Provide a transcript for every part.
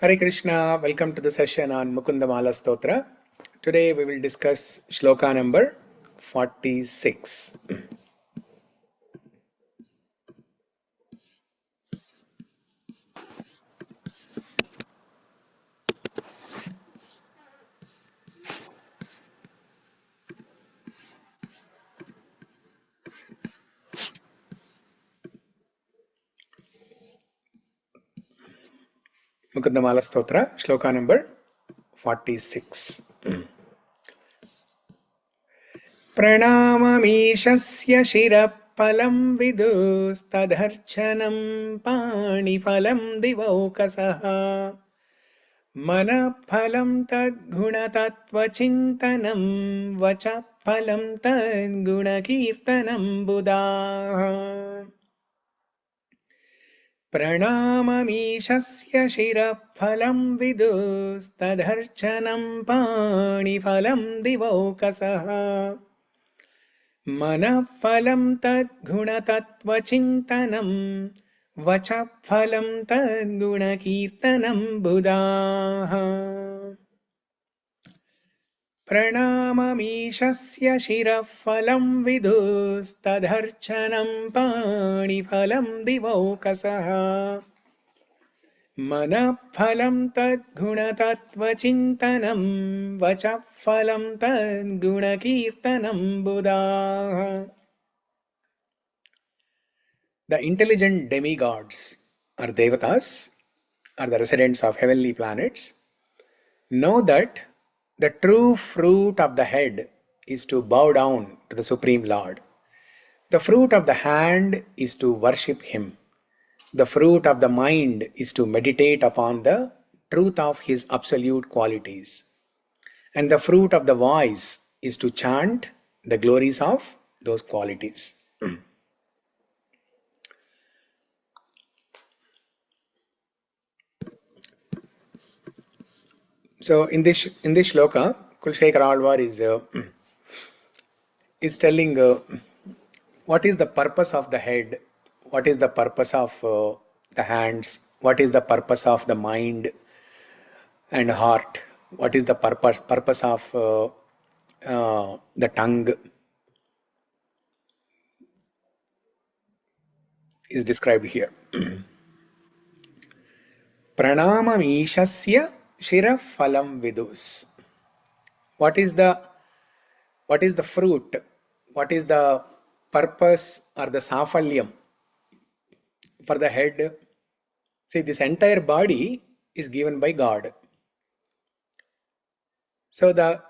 Hare Krishna, welcome to the session on Mukunda-Mālā-Stotra. Today we will discuss Sloka number 46. Mukunda-Mālā-Stotra, Sloka number 46. Pranamam īśasya śirah phalam vidus tad-arcanam pāni-phalam divaukasah manah phalam tad-arcanam vacah phalam tad-a-kīrtanam budhāh. Pranamam īśasya śirah phalam vidus tad-arcanam pāni-phalam divaukasah manah phalam tad-arcanam vacah phalam tad-a-kīrtanam budhāh. Pranamam īśasya śirah phalam vidus tad-arcanam pāni-phalam divaukasah manah phalam tad-arcanam vacah phalam tad-a-kīrtanam budhāh. The intelligent demigods or devatas or the residents of heavenly planets know that the true fruit of the head is to bow down to the Supreme Lord. The fruit of the hand is to worship Him. The fruit of the mind is to meditate upon the truth of His absolute qualities. And the fruit of the voice is to chant the glories of those qualities. So in this shloka, Kulshekara Alvar is telling what is the purpose of the head, what is the purpose of the hands, what is the purpose of the mind and heart, what is the purpose of the tongue is described here. Pranamam īśasya śirah phalam vidus. What is the fruit? What is the purpose or the safalyam for the head? See, this entire body is given by God. So the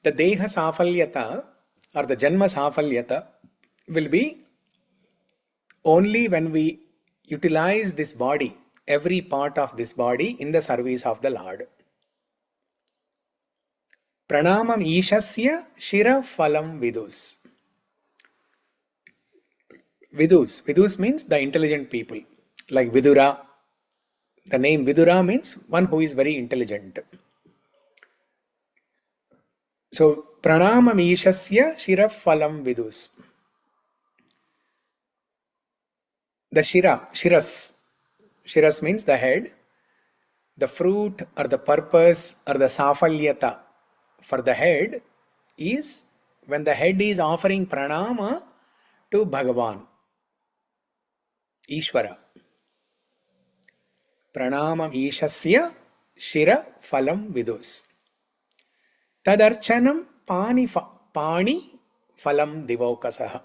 deha safalyata or the janma safalyata will be only when we utilize this body, every part of this body in the service of the Lord. Pranamam īśasya śirah phalam vidus. Vidus means the intelligent people, like Vidura. The name Vidura means one who is very intelligent. So pranamam īśasya śirah phalam vidus. The Shiras means the head. The fruit or the purpose or the safalyata for the head is when the head is offering pranama to Bhagavan, Ishvara. Pranamam īśasya śirah phalam vidus. Tad-arcanam pani phalam divaukasah.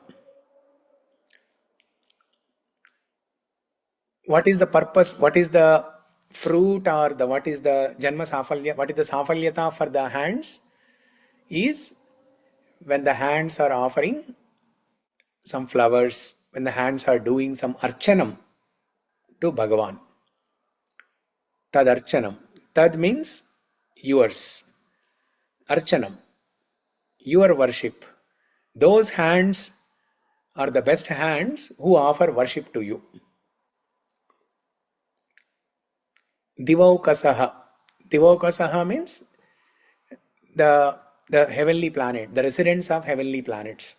What is the purpose? What is the fruit or what is the janma safalya? What is the safalyata for the hands? Is when the hands are offering some flowers, when the hands are doing some arcanam to Bhagavan. Tad-arcanam. Tad means yours. Arcanam, your worship. Those hands are the best hands who offer worship to you. Divaukasah. Divaukasah means the heavenly planet, the residents of heavenly planets.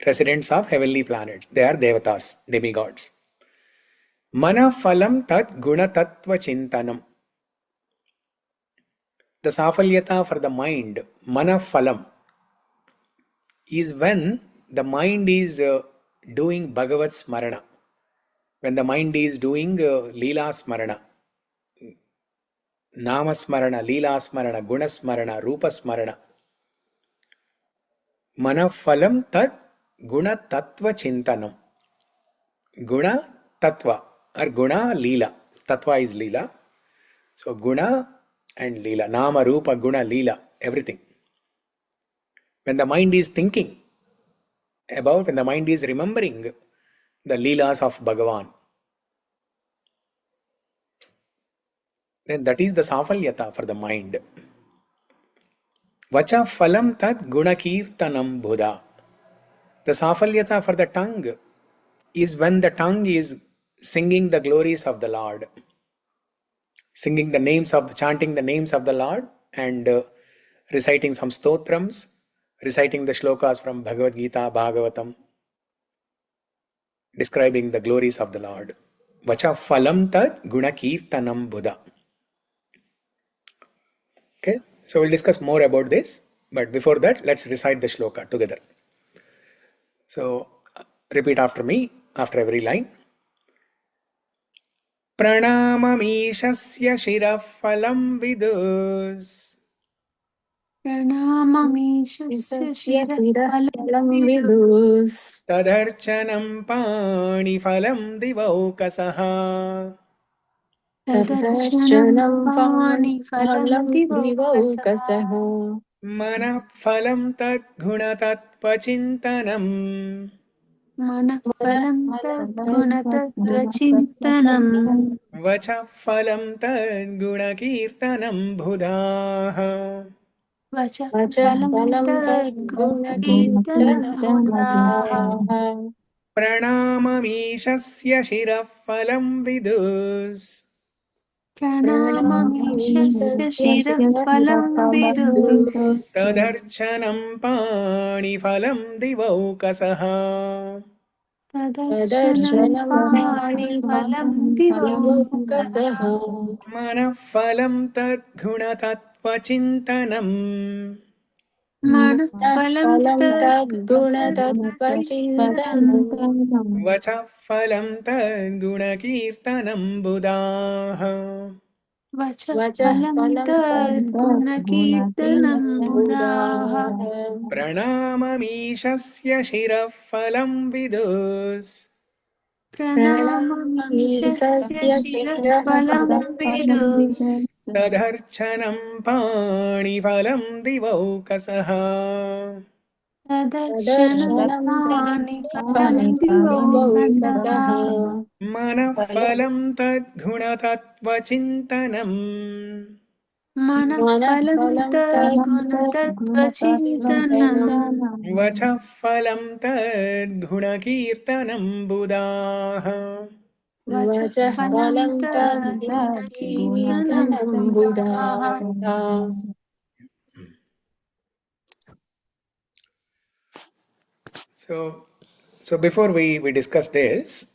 Residents of heavenly planets. They are devatas, demigods. manah phalam tad-arcanam. The safalyata for the mind, manah phalam, is when the mind is doing Bhagavat Smarana, when the mind is doing Leela Smarana, Nama Smarana, Leela Smarana, Guna Smarana, Rupa Smarana. Manah phalam tad guna tattva-cintanam. Guna tattva or guna leela. Tattva is leela. So guna and leela. Nama, Rupa, Guna, leela. Everything. When the mind is thinking about, when the mind is remembering the leelas of Bhagavan, then that is the safalyata for the mind. Vacah phalam tad a-kīrtanam budhāh. The safalyata for the tongue is when the tongue is singing the glories of the Lord, singing the names of, chanting the names of the Lord, and reciting some stotrams, reciting the shlokas from Bhagavad Gita, Bhagavatam, describing the glories of the Lord. Vacah phalam tad a-kīrtanam budhāh. Okay, so we'll discuss more about this, but before that, let's recite the shloka together. So repeat after me, after every line. Pranamam īśasya śirah phalam vidus. Pranamam īśasya śirah phalam vidus. tad-arcanam pāni-phalam divaukasah. tad-arcanam pāni-phalam divaukasah. manah phalam tad-arcanam. manah phalam tad-arcanam. vacah phalam tad-arcanam budhāh. vacah phalam tad-arcanam budhāh. Pranamam īśasya śirah phalam vidus. Pranamam īśasya śirah phalam vidus. tad-arcanam pāni-phalam divaukasah. tad-arcanam pāni-phalam divaukasah. manah phalam tad-arcanam. manah phalam tad-arcanam. vacah phalam tad-arcanam budhāh. vacah phalam tad-arcanam budhāh. Pranamam īśasya śirah phalam vidus. Pranamam īśasya śirah phalam vidus. tad-arcanam pāni-phalam divaukasah. tad-arcanam pāni-phalam divaukasah. manah phalam tad-arcanam. manah phalam tad-arcanam. vacah phalam tad-arcanam budhāh. vacah phalam tad-arcanam budhāh. So before we discuss this,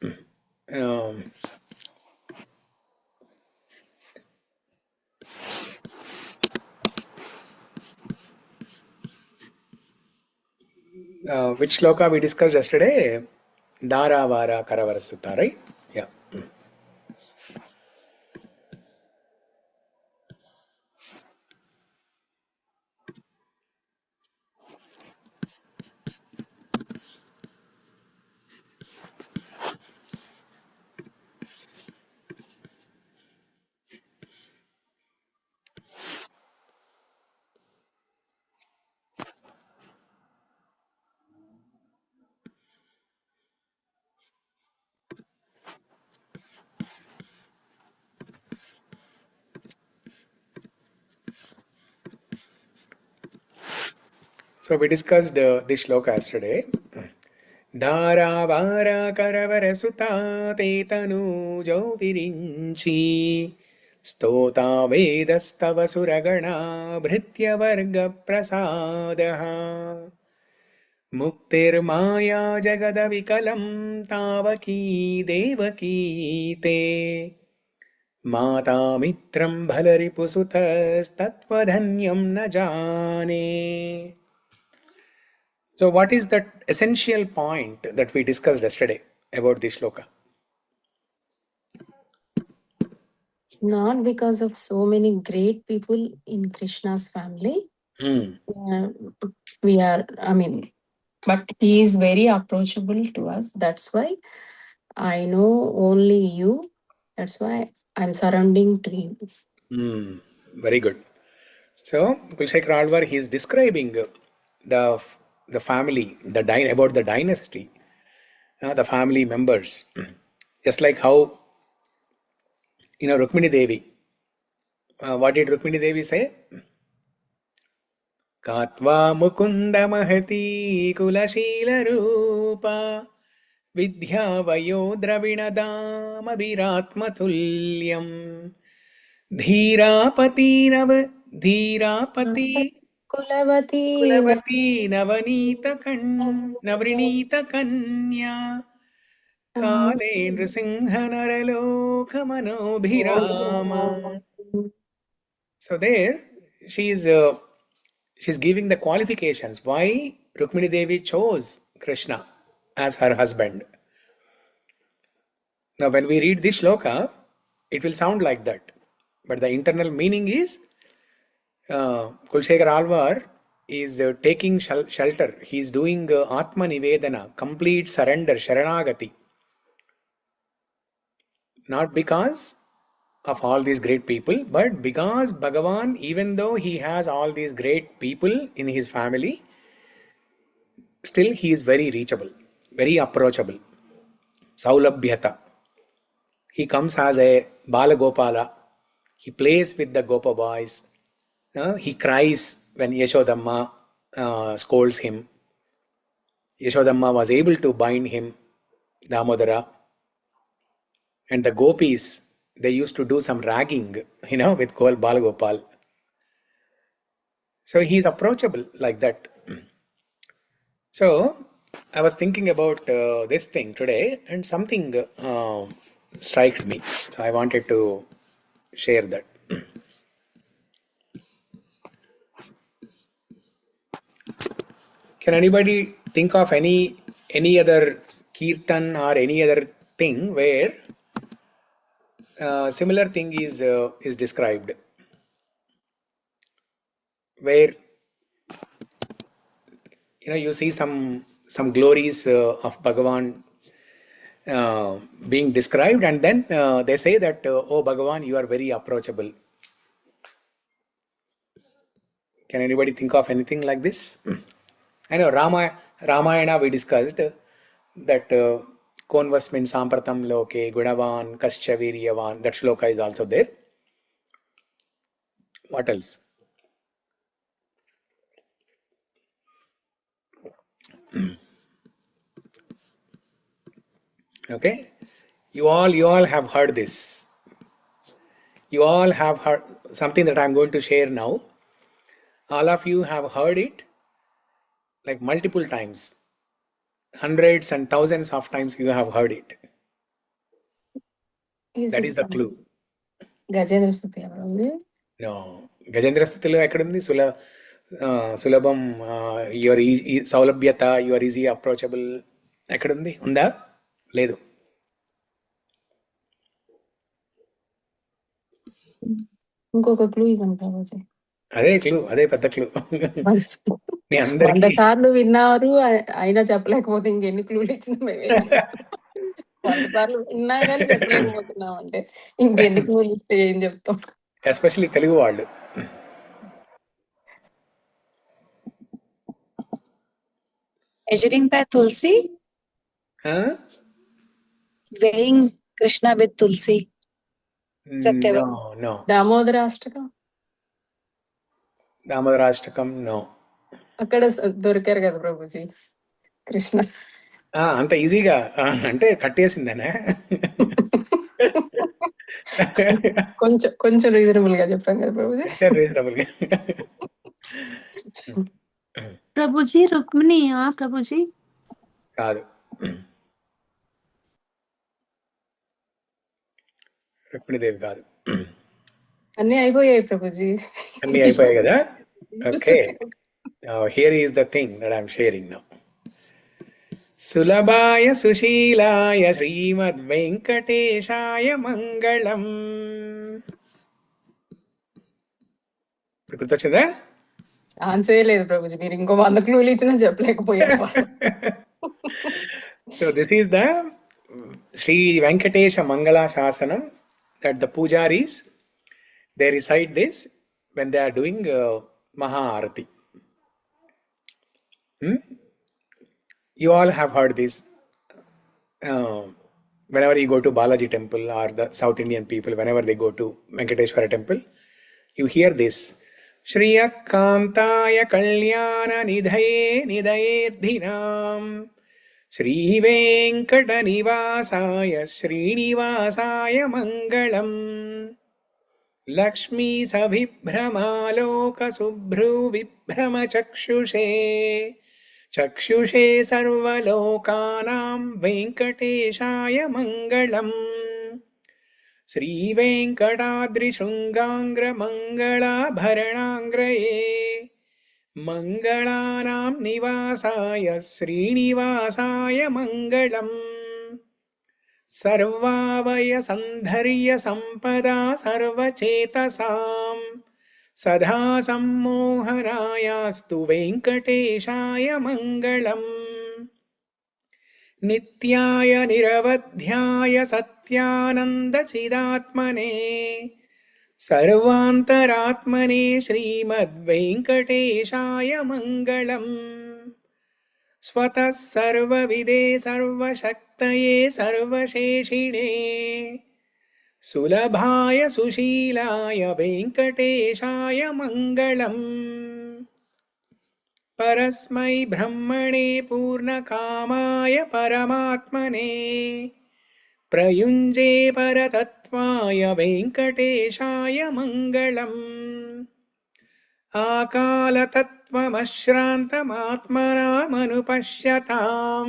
which shloka we discussed yesterday? Dara Vara Karavara Sutta, right? Yeah. So we discussed this shloka yesterday. Dara Vara Karavara Sutta Te Tanu Jo Virinchi Stota Vedastava Suragana Bhritya Varga Prasadaha. Muktir-maya jagada-vikalam tavaki devaki te mata mitram bhalaripusutas tattva-dhanyam na jane. So what is that essential point that we discussed yesterday about this shloka? Not because of so many great people in Krishna's family. We are, but he is very approachable to us. That's why I know only you. That's why I'm surrounding to him. Very good. So Kulshekhar Alvar, he is describing the family, about the dynasty, the family members, just like how Rukmini Devi. What did Rukmini Devi say? Katva Mukunda Mahati Kulashila Rupa Vidya Vayo Dravinadam Abhiratma Tulyam Dhirapati Kulavati Kulavati Navrinita Kanya Kalendra Singhanaraloka Manobhirama. So there she's giving the qualifications why Rukmini Devi chose Krishna as her husband. Now when we read this shloka, it will sound like that. But the internal meaning is Kulshekhar Alvar is taking shelter. He is doing Atma Nivedana, complete surrender, Sharanagati. Not because of all these great people, but because Bhagavan, even though he has all these great people in his family, still he is very reachable, very approachable. Saulabhyata. He comes as a Bala Gopala. He plays with the Gopa boys. He cries when Yashodamma scolds him. Yashodamma was able to bind him, Damodara. And the gopis, they used to do some ragging, with Bala Gopal. So he is approachable like that. So I was thinking about this thing today, and something struck me. So I wanted to share that. Can anybody think of any other kirtan or any other thing where similar thing is described, where you see some glories of Bhagavan being described, and then they say that oh Bhagavan, you are very approachable. Can anybody think of anything like this? I know Ramayana we discussed that konvasmin sampratam loke gunavan kascha viryavan. That shloka is also there. What else? Okay, you all have heard this. You all have heard something that I'm going to share now. All of you have heard it like multiple times. Hundreds and thousands of times you have heard it. That is the clue. Gajendra Stuti ఎవరు? No. Gajendra Stutilo ఎక్కడుంది? సులభం, your సౌలభ్యత, your easy approachable ఎక్కడుంది? ఉందా? లేదు. ఇంకొక clue ఇవ్వండి బాబాజీ. అదే clue, అదే పెద్ద క్లూ. మీ అందరికీ 100 సార్లు విన్నారు అయినా చెప్పలేకపోతే ఇంకెన్ని క్లూలు ఇచ్చినా మేమేం చెప్తాం? 100 సార్లు విన్నా కానీ చెప్పలేకపోతున్నాం అంటే ఇంకెన్ని క్లూలు ఇస్తే ఏం చెప్తాం? ఎస్పెషల్లీ తెలుగు వాళ్ళు. Measuring by Tulsi? Weighing Krishna with Tulsi? No. Damodarashtakam? Damodarashtakam no. అక్కడ దొరికారు కదా ప్రభుజీ కృష్ణ. అంత ఈజీగా అంటే కట్టేసిందనే. కొంచెం రీజనబుల్ గా చెప్పాం కదా ప్రభుజీ. రీజనబుల్ గా. ప్రభుజీ రుక్మిణియా ప్రభుజీ? కాదు, రుక్మిణీదేవి కాదు. అన్ని అయిపోయాయి ప్రభుజీ. అన్ని అయిపోయాయి కదా. Okay, here is the thing that I'm sharing now. సులభాయ సుశీలాయ శ్రీమద్ వెంకటేశాయ మంగళం. ఇప్పుడు గుర్తొచ్చిందా? ఛాన్సే లేదు ప్రభుజీ, మీరు ఇంకో 100 క్లూలు ఇచ్చినా చెప్పలేకపోయారు. So this is the Sri Venkatesha Mangala Shasanam that the pujaris, they recite this when they are doing Maha Arati. You all have heard this. Whenever you go to Balaji temple or the South Indian people, whenever they go to Venkateshwara temple, you hear this. Shriya Kantaya Kalyana Nidhaye Nidayedhinam Shri Venkata Nivasaya Srinivasaya Mangalam Lakshmi Sabhibhramaloka Subhru Vibhrama Chakshushe Chakshushe Sarvalokanam Venkateshaya Mangalam Sri Venkatadri Shungangra Mangala Bharanangraye Mangalanam Nivasaya Srinivasaya Mangalam Sarvavaya Sandharya Sampada Sarvachetasam Sadha Sammohanayastu Venkateshaya Mangalam Nityaya Niravadhyaya Satyananda Chidatmane Sarvantaratmane Srimad Venkateshaya Mangalam Swatas Sarvavide Sarvashaktaye Sarvasheshine Sulabhaya Sushilaya Venkateshaya Mangalam Parasmai Brahmane Purnakamaya Paramatmane Prayunje Paratatvaya Venkateshaya Mangalam Akala Tattvamasrantamatmanam Anupashyatam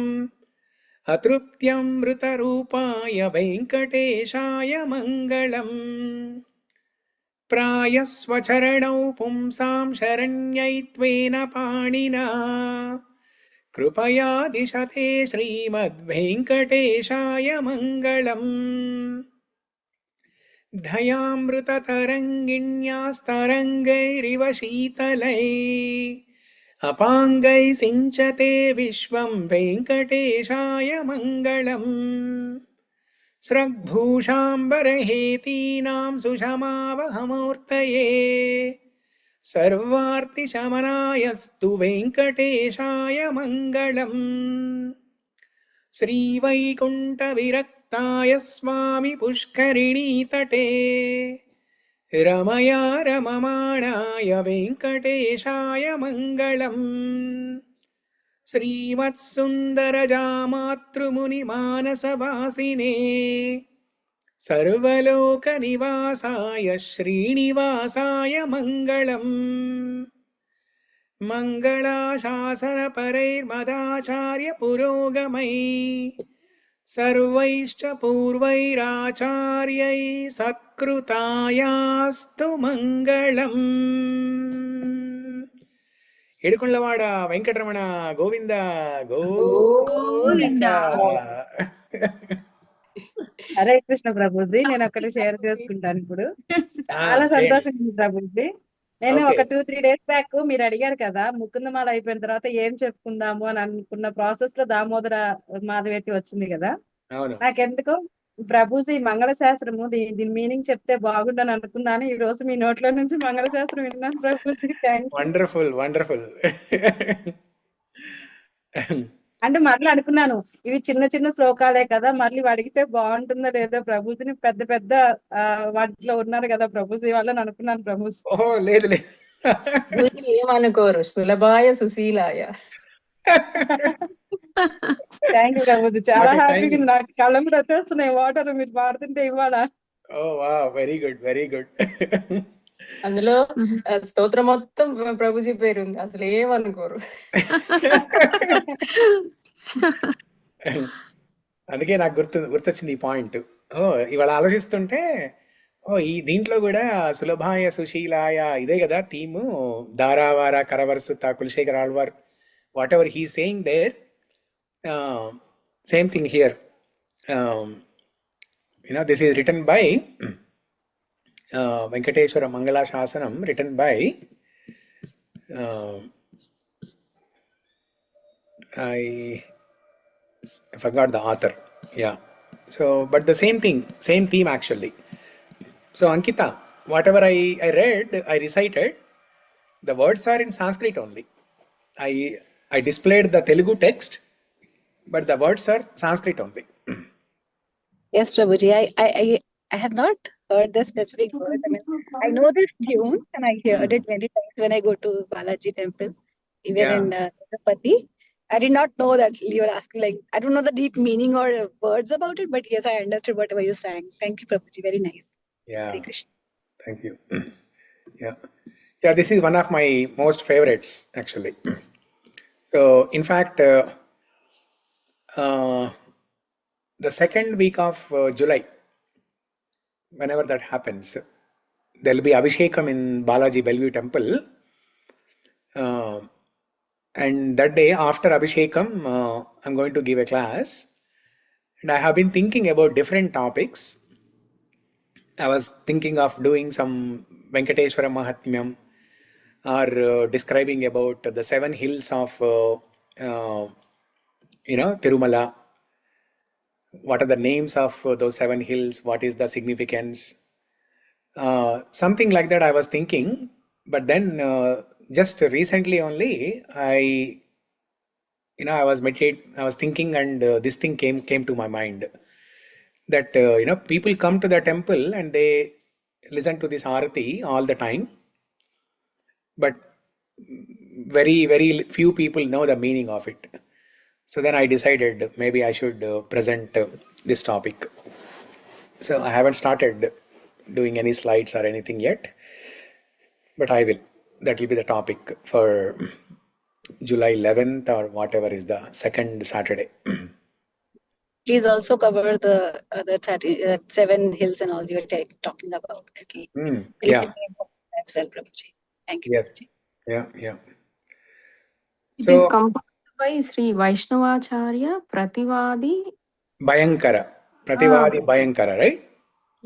Atruptyam Mrutarupaya Venkateshaya Mangalam Prayasvacharanau Pumsam Sharanyaittvena Panina Krupaya Dishate Srimad Venkateshaya Mangalam Dhayamruta Taranginyastarangayriva Sheetalai Apangai Sinchate Vishwam Venkateshaya Mangalam Sragbhushambarhetinam Sushamavahamurtaye Sarvarti Shamanayastu Venkateshaya Mangalam Sri Vaikunta Viraktaya Swami Pushkarini Tate Ramaya Ramamanaya Venkateshaya Mangalam Srivatsundarajamatrumuni Manasavasine Sarvaloka Nivasaya Srinivasaya Mangalam Mangala Shasana Parair Madacharya Purogamai Sarvaishcha Purvairacharyai Satkrutāyastu Mangalam ఏడుకొండలవాడ వెంకటరమణ గోవింద గోవింద. హరే కృష్ణ ప్రభుజీ, నేను ఒకటి share చేసుకుంటాను ఇప్పుడు. చాలా సంతోషం ఉంది ప్రభుజీ. నేను ఒక 2-3 days back మీరు అడిగారు కదా ముకుందమాల అయిపోయిన తర్వాత ఏం చెప్పుకుందాము అని అనుకున్న ప్రాసెస్ లో దామోదర మాధవేతి వచ్చింది కదా. నాకెందుకో ప్రభుజీ మంగళశాస్త్రము దీని మీనింగ్ చెప్తే బాగుండని అనుకున్నాను. ఈ రోజు మీ నోట్లో నుంచి మంగళశాస్త్రం విన్నాను ప్రభుజీ. Wonderful wonderful. అంటే మళ్ళీ అనుకున్నాను ఇవి చిన్న చిన్న శ్లోకాలే కదా, మళ్ళీ అడిగితే బాగుంటుందో లేదో ప్రభుజీని పెద్ద పెద్ద వాటిలో ఉన్నారు కదా ప్రభుజీ వాళ్ళని అనుకున్నాను ప్రభుజీ. ఓహో లేదు లేదు ఏమనుకోరు, సులభాయ సుశీలాయ. థ్యాంక్ యూ ప్రభుజీ, చాలా హ్యాపీగా నాకు కళ్ళం కూడా వచ్చేస్తున్నాయి వాటర్ మీరు పాడుతుంటే ఇవాళ. ఓ వా, వెరీ గుడ్ వెరీ గుడ్. అందులో స్తోత్రం మొత్తం ప్రభుజీ పేరు ఉంది, అసలు ఏమనుకోరు. అందుకే నాకు గుర్తొచ్చింది ఈ పాయింట్. ఇవాళ ఆలోచిస్తుంటే ఈ దీంట్లో కూడా సులభాయ సుశీలాయ ఇదే కదా థీము. దారావార కరవరసుత Kulasekhar Alvar, whatever he saying there, same thing here. This is written by Venkateshwara Mangala Shasanam, written by I forgot the author. Yeah. So, but the same thing, same theme actually. So, Ankita, whatever I read, I recited, the words are in Sanskrit only. I displayed the Telugu text, but the words are Sanskrit only. Yes, Prabhuji. I have not heard the specific words. I mean, I know this tune and I heard it many times when I go to Balaji temple, even in Tirupati. I did not know that you were asking, like, I don't know the deep meaning or words about it, but yes, I understood whatever you sang. Thank you, Prabhuji. Very nice. Yeah. Hare Krishna. Thank you. Yeah, this is one of my most favorites actually. So, in fact, the second week of July, whenever that happens, there will be Abhishekam in Balaji Bellevue Temple. And that day after Abhishekam, I'm going to give a class. And I have been thinking about different topics. I was thinking of doing some Venkateshwara Mahatmyam, or describing about the 7 hills of Tirumala. What are the names of those 7 hills? What is the significance? Something like that I was thinking. But then just recently only I was thinking, and this thing came to my mind, that people come to the temple and they listen to this arati all the time, but very, very few people know the meaning of it. So then I decided maybe I should present this topic. So I haven't started doing any slides or anything yet, but I will. That will be the topic for July 11th or whatever is the second Saturday. Please also cover the other 7 hills and all you're talking about. Yeah. As well, Prabhuji. Thank you. Yes. Yeah. It is composed by Sri Vaishnavacharya Prativadi Bhayankara, right?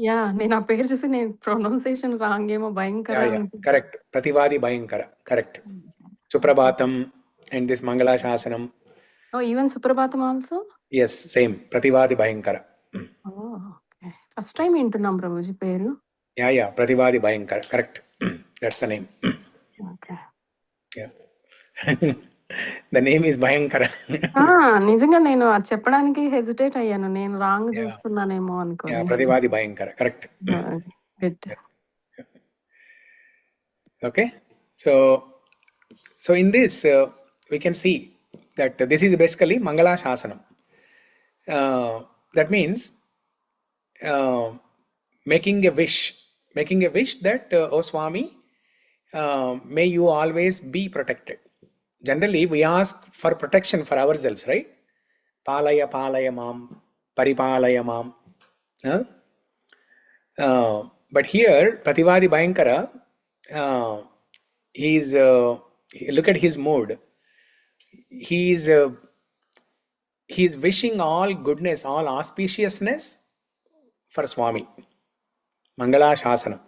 Yeah, నేను ఆ పేరు చూసి నేను pronunciation wrong ఏమో భయంకర. Correct. Prativadi Bhayankara. Correct. Suprabhatam and this Mangala Shasanam. Oh, even Suprabhatam also? Yes, same. Prativadi Bhayankara. Oh, okay. First time వింటున్నాం ప్రభుజీ పేరు. Yeah. Prativadi Bhayankara. Correct. That's the name. Okay. Yeah. The name is Bhayankara. నిజంగా నేను అది చెప్పడానికి hesitate అయ్యాను, నేను wrong చూస్తున్నానేమో అనుకో. Prativadi Bhayankara. Correct. Good. Okay. So in this we can see that this is basically Mangala Shasanam. That means making a wish that oh Swami, may you always be protected. Generally we ask for protection for ourselves, right? Palaya mam, paripalaya mam. But here Prativadi Bhayankara, look at his mood. He's wishing all goodness, all auspiciousness for Swami. Mangala Shasanam.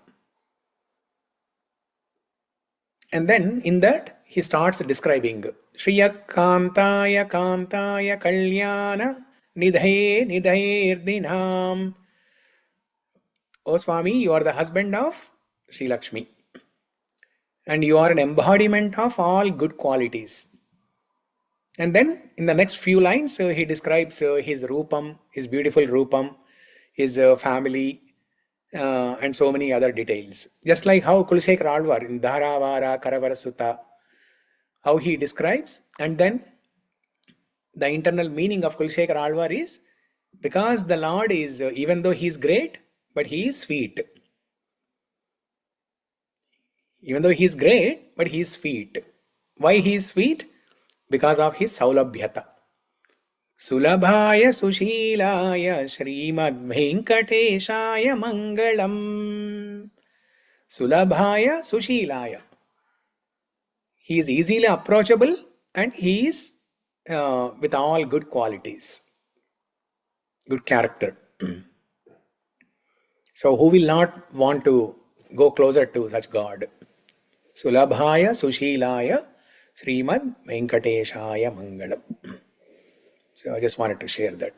And then in that he starts describing Shriya Kantaya Kalyana Nidhair Oh Swami, you are the husband of Sri Lakshmi, and you are an embodiment of all good qualities. And then in the next few lines he describes his Rupam, his beautiful Rupam, his family, and so many other details. Just like how Kulshekhar Alvar in Dharavara Karavara Sutta, how he describes, and then the internal meaning of Kulshekhar Alvar is, because the Lord is, even though he is great, but he is sweet. Even though he is great, but he is sweet. Why he is sweet? Because of his saulabhyata. Sulabhaya sushilaya Srimad Venkateshaya Mangalam. Sulabhaya sushilaya. He is easily approachable and he is with all good qualities, good character. So who will not want to go closer to such God? Sulabhaya sushilaya Srimad Venkateshaya Mangalam. So I just wanted to share that.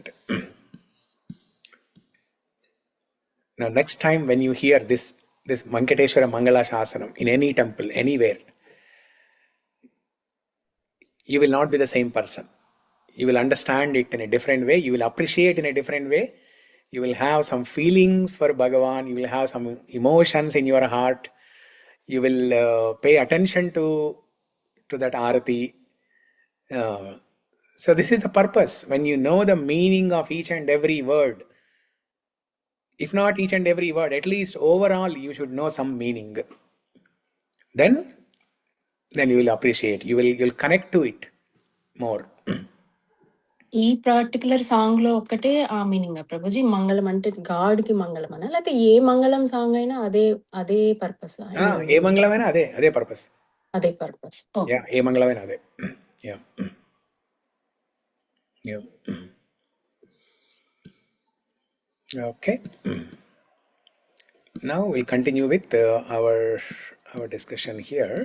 Now next time when you hear this Venkateshwara Mangala Shasanam in any temple, anywhere, you will not be the same person. You will understand it in a different way. You will appreciate in a different way. You will have some feelings for Bhagavan. You will have some emotions in your heart. You will pay attention to that arati. So this is the purpose. When you know the meaning of each and every word, if not each and every word, at least overall you should know some meaning. Then you will appreciate. You'll connect to it more. ఈ particular song లో ఒక్కటే ఆ meaning Prabhuji, మంగళం అంటే God కి మంగళం అనా, లేకపోతే ఏ మంగళం సాంగ్ అయినా అదే పర్పస్? ఏ మంగళమైనా అదే పర్పస్. అదే పర్పస్. ఏ మంగళమైనా అదే. Okay. Now we'll continue with our discussion here.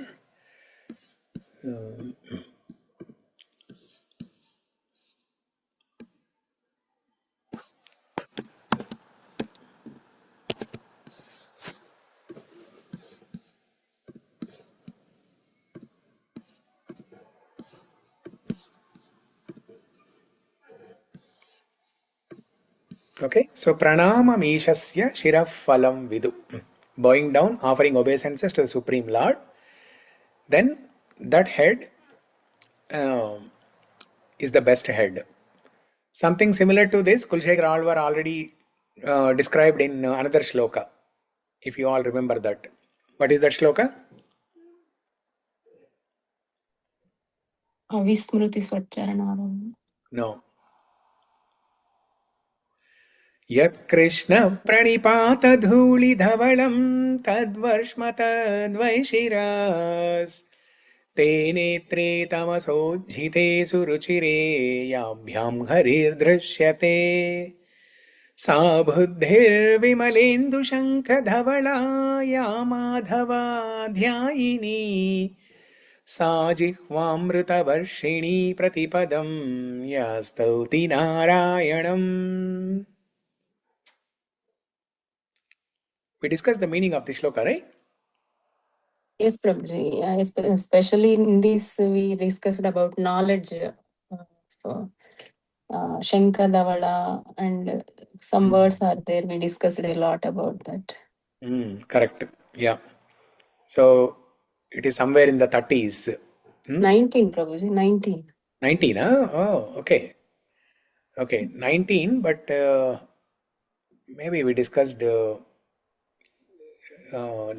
Okay, so pranamam īśasya śirah phalam vidus. Bowing down, offering obeisances to the Supreme Lord. Then that head is the best head. Something similar to this, Kulshekhara Alvar already described in another shloka, if you all remember that. What is that shloka? అవిస్మృతి స్వచ్చరణాలు. No. Yat Krishna pranipata dhuli dhavalam tadvarshma tadvaishiras te netre tamasojhite suruchire yabhyam harir drishyate sa buddhir vimalendu shankha dhavala ya madhava dhyayini sa jihvamrutavarshini pratipadam yastauti narayanam. We discussed the meaning of this shloka, right? Yes, Prabhuji. Especially in this, we discussed about knowledge. Shankha Davala and some words are there. We discussed a lot about that. Correct. Yeah. So it is somewhere in the 30s. 19, Prabhuji. 19. 19, huh? Oh, okay. Okay, 19, but maybe we discussed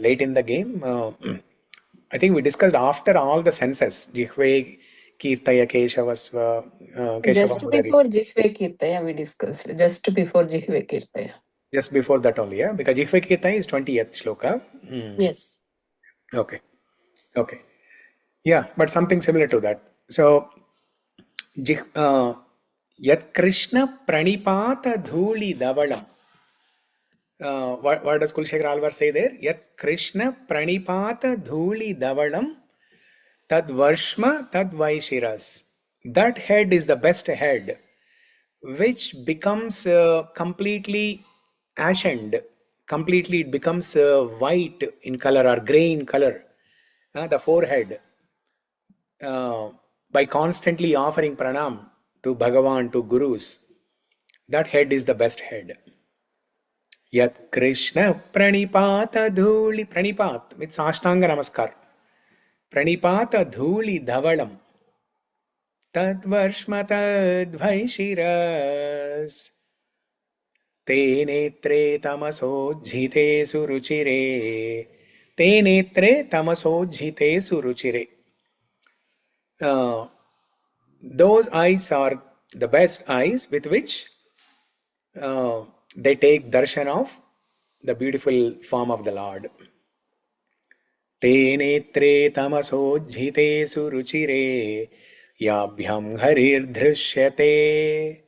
late in the game. I think we discussed after all the senses. Jihve Kirtaya Keshavasva. Just before Jihve Kirtaya we discussed. Just before Jihve Kirtaya. Just before that only, yeah? Because Jihve Kirtaya is 20th shloka. Yes. Okay. Okay. Yeah, but something similar to that. So, Yat Krishna pranipata dhuli davalam. What does Kulshekhara Alvar say there? Yat Krishna pranipata dhuli davalam tadvarshma tadvaishiras. That head is the best head, which becomes completely ashened. Completely it becomes white in color or grey in color. The forehead. By constantly offering pranam to Bhagavan, to Gurus. That head is the best head. Yat Krishna pranipata dhuli, pranipat with sashtanga namaskar. Pranipata dhuli dhavalam tadvarshma tadvaishiras te netre tamasojhite suruchire te netre tamasojhite suruchire. Those eyes are the best eyes with which they take darshan of the beautiful form of the Lord. Te netre tamasojhite suruchire yabhyam harir drishyate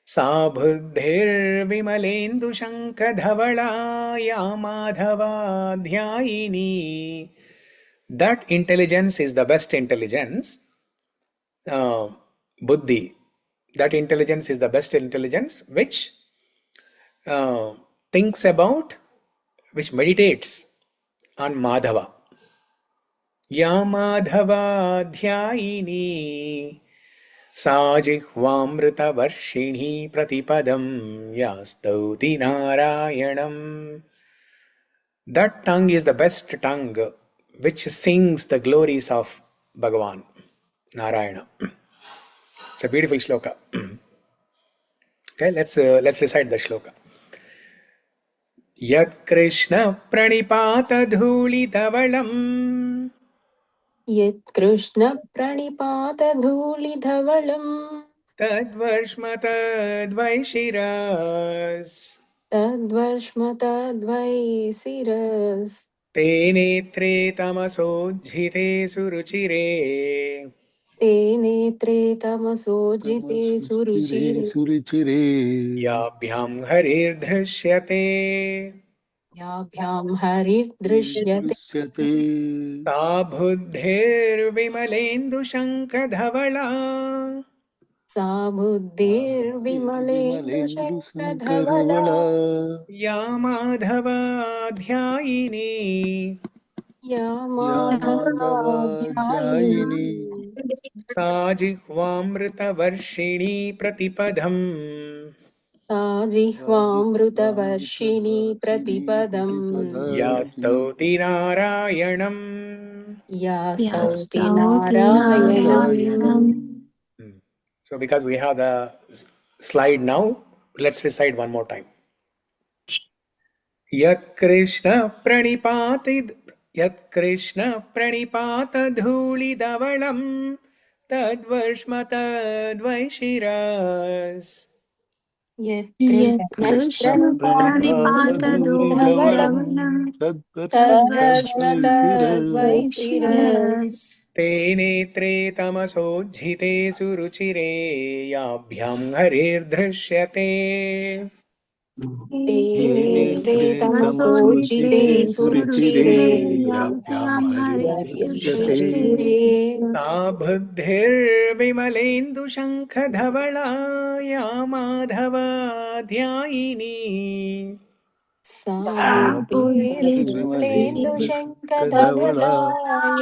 sa buddhir vimalendu shankadhavala ya madhava dhyayini. That intelligence is the best intelligence. Buddhi. That intelligence is the best intelligence which thinks about, which meditates on Madhava. Ya Madhava dhyayini sajihvamrita varshini pratipadam yastauti narayanam. That tongue is the best tongue which sings the glories of Bhagavan, Narayana. It's a beautiful shloka. Okay, let's recite the shloka. Yat Krishna pranipata dhuli dhavalam Yat Krishna pranipata dhuli dhavalam tadvarshma tadvaishiras tadvarshma tadvaisiras te netre tamasojhite suruchire te netre tamasojhite suruchire yabhyam harir drishyate yabhyam harir drishyate sa buddhir vimalendu shankadhavala sa buddhir vimalendu shankadhavala ya madhava dhyayini ya madhava dhyayini sajihvamrita varshini pratipadam sa jihvamrutavarshini pratipadam yastauti narayanam. yastauti narayanam. So because we have the slide now, let's recite one more time. Yat Krishna pranipata dhuli dhavalam tadvarshma tadvaishiras Yat Yat Krishna Krishna pranipata dhavalam tadvarshma tadvaisiras te netre tamasojhite suruchire yabhyam harir drishyate te netre tamasojhite suruchire yabhyam harir drishyate sa buddhir vimalendu shankadhavala ya madhava dhyayini sa buddhir vimalendu shankadhavala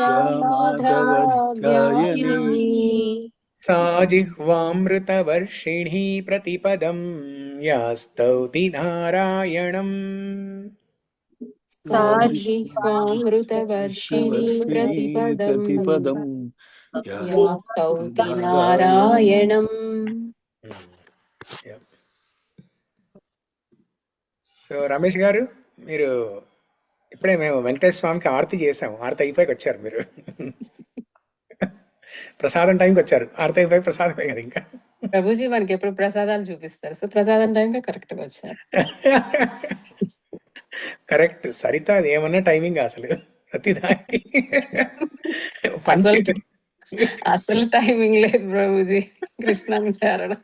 ya madhava dhyayini sajihvamrita varshini pratipadam yastauti narayanam. sa jihvamrutavarshini pratipadam yastauti narayanam. Yeah. So Ramesh గారు, మీరు ఇప్పుడే మేము వెంకటేశ్వర స్వామికి ఆరతి చేసాము. ఆరతి అయిపోయి వచ్చారు మీరు. ప్రసాదం టైంకి వచ్చారు. ఆరతి అయిపోయి ప్రసాదమే కదా ఇంకా. ప్రభుజీ మనకి ఎప్పుడు ప్రసాదాలు చూపిస్తారు, సో ప్రసాదం టైంకి కరెక్ట్ గా వచ్చారు. కరెక్ట్ సరిత, అది ఏమన్నా టైమింగ్ అసలు ప్రతిదానికి అసలు టైమింగ్ లేదు ప్రభుజీ కృష్ణని చేరడం.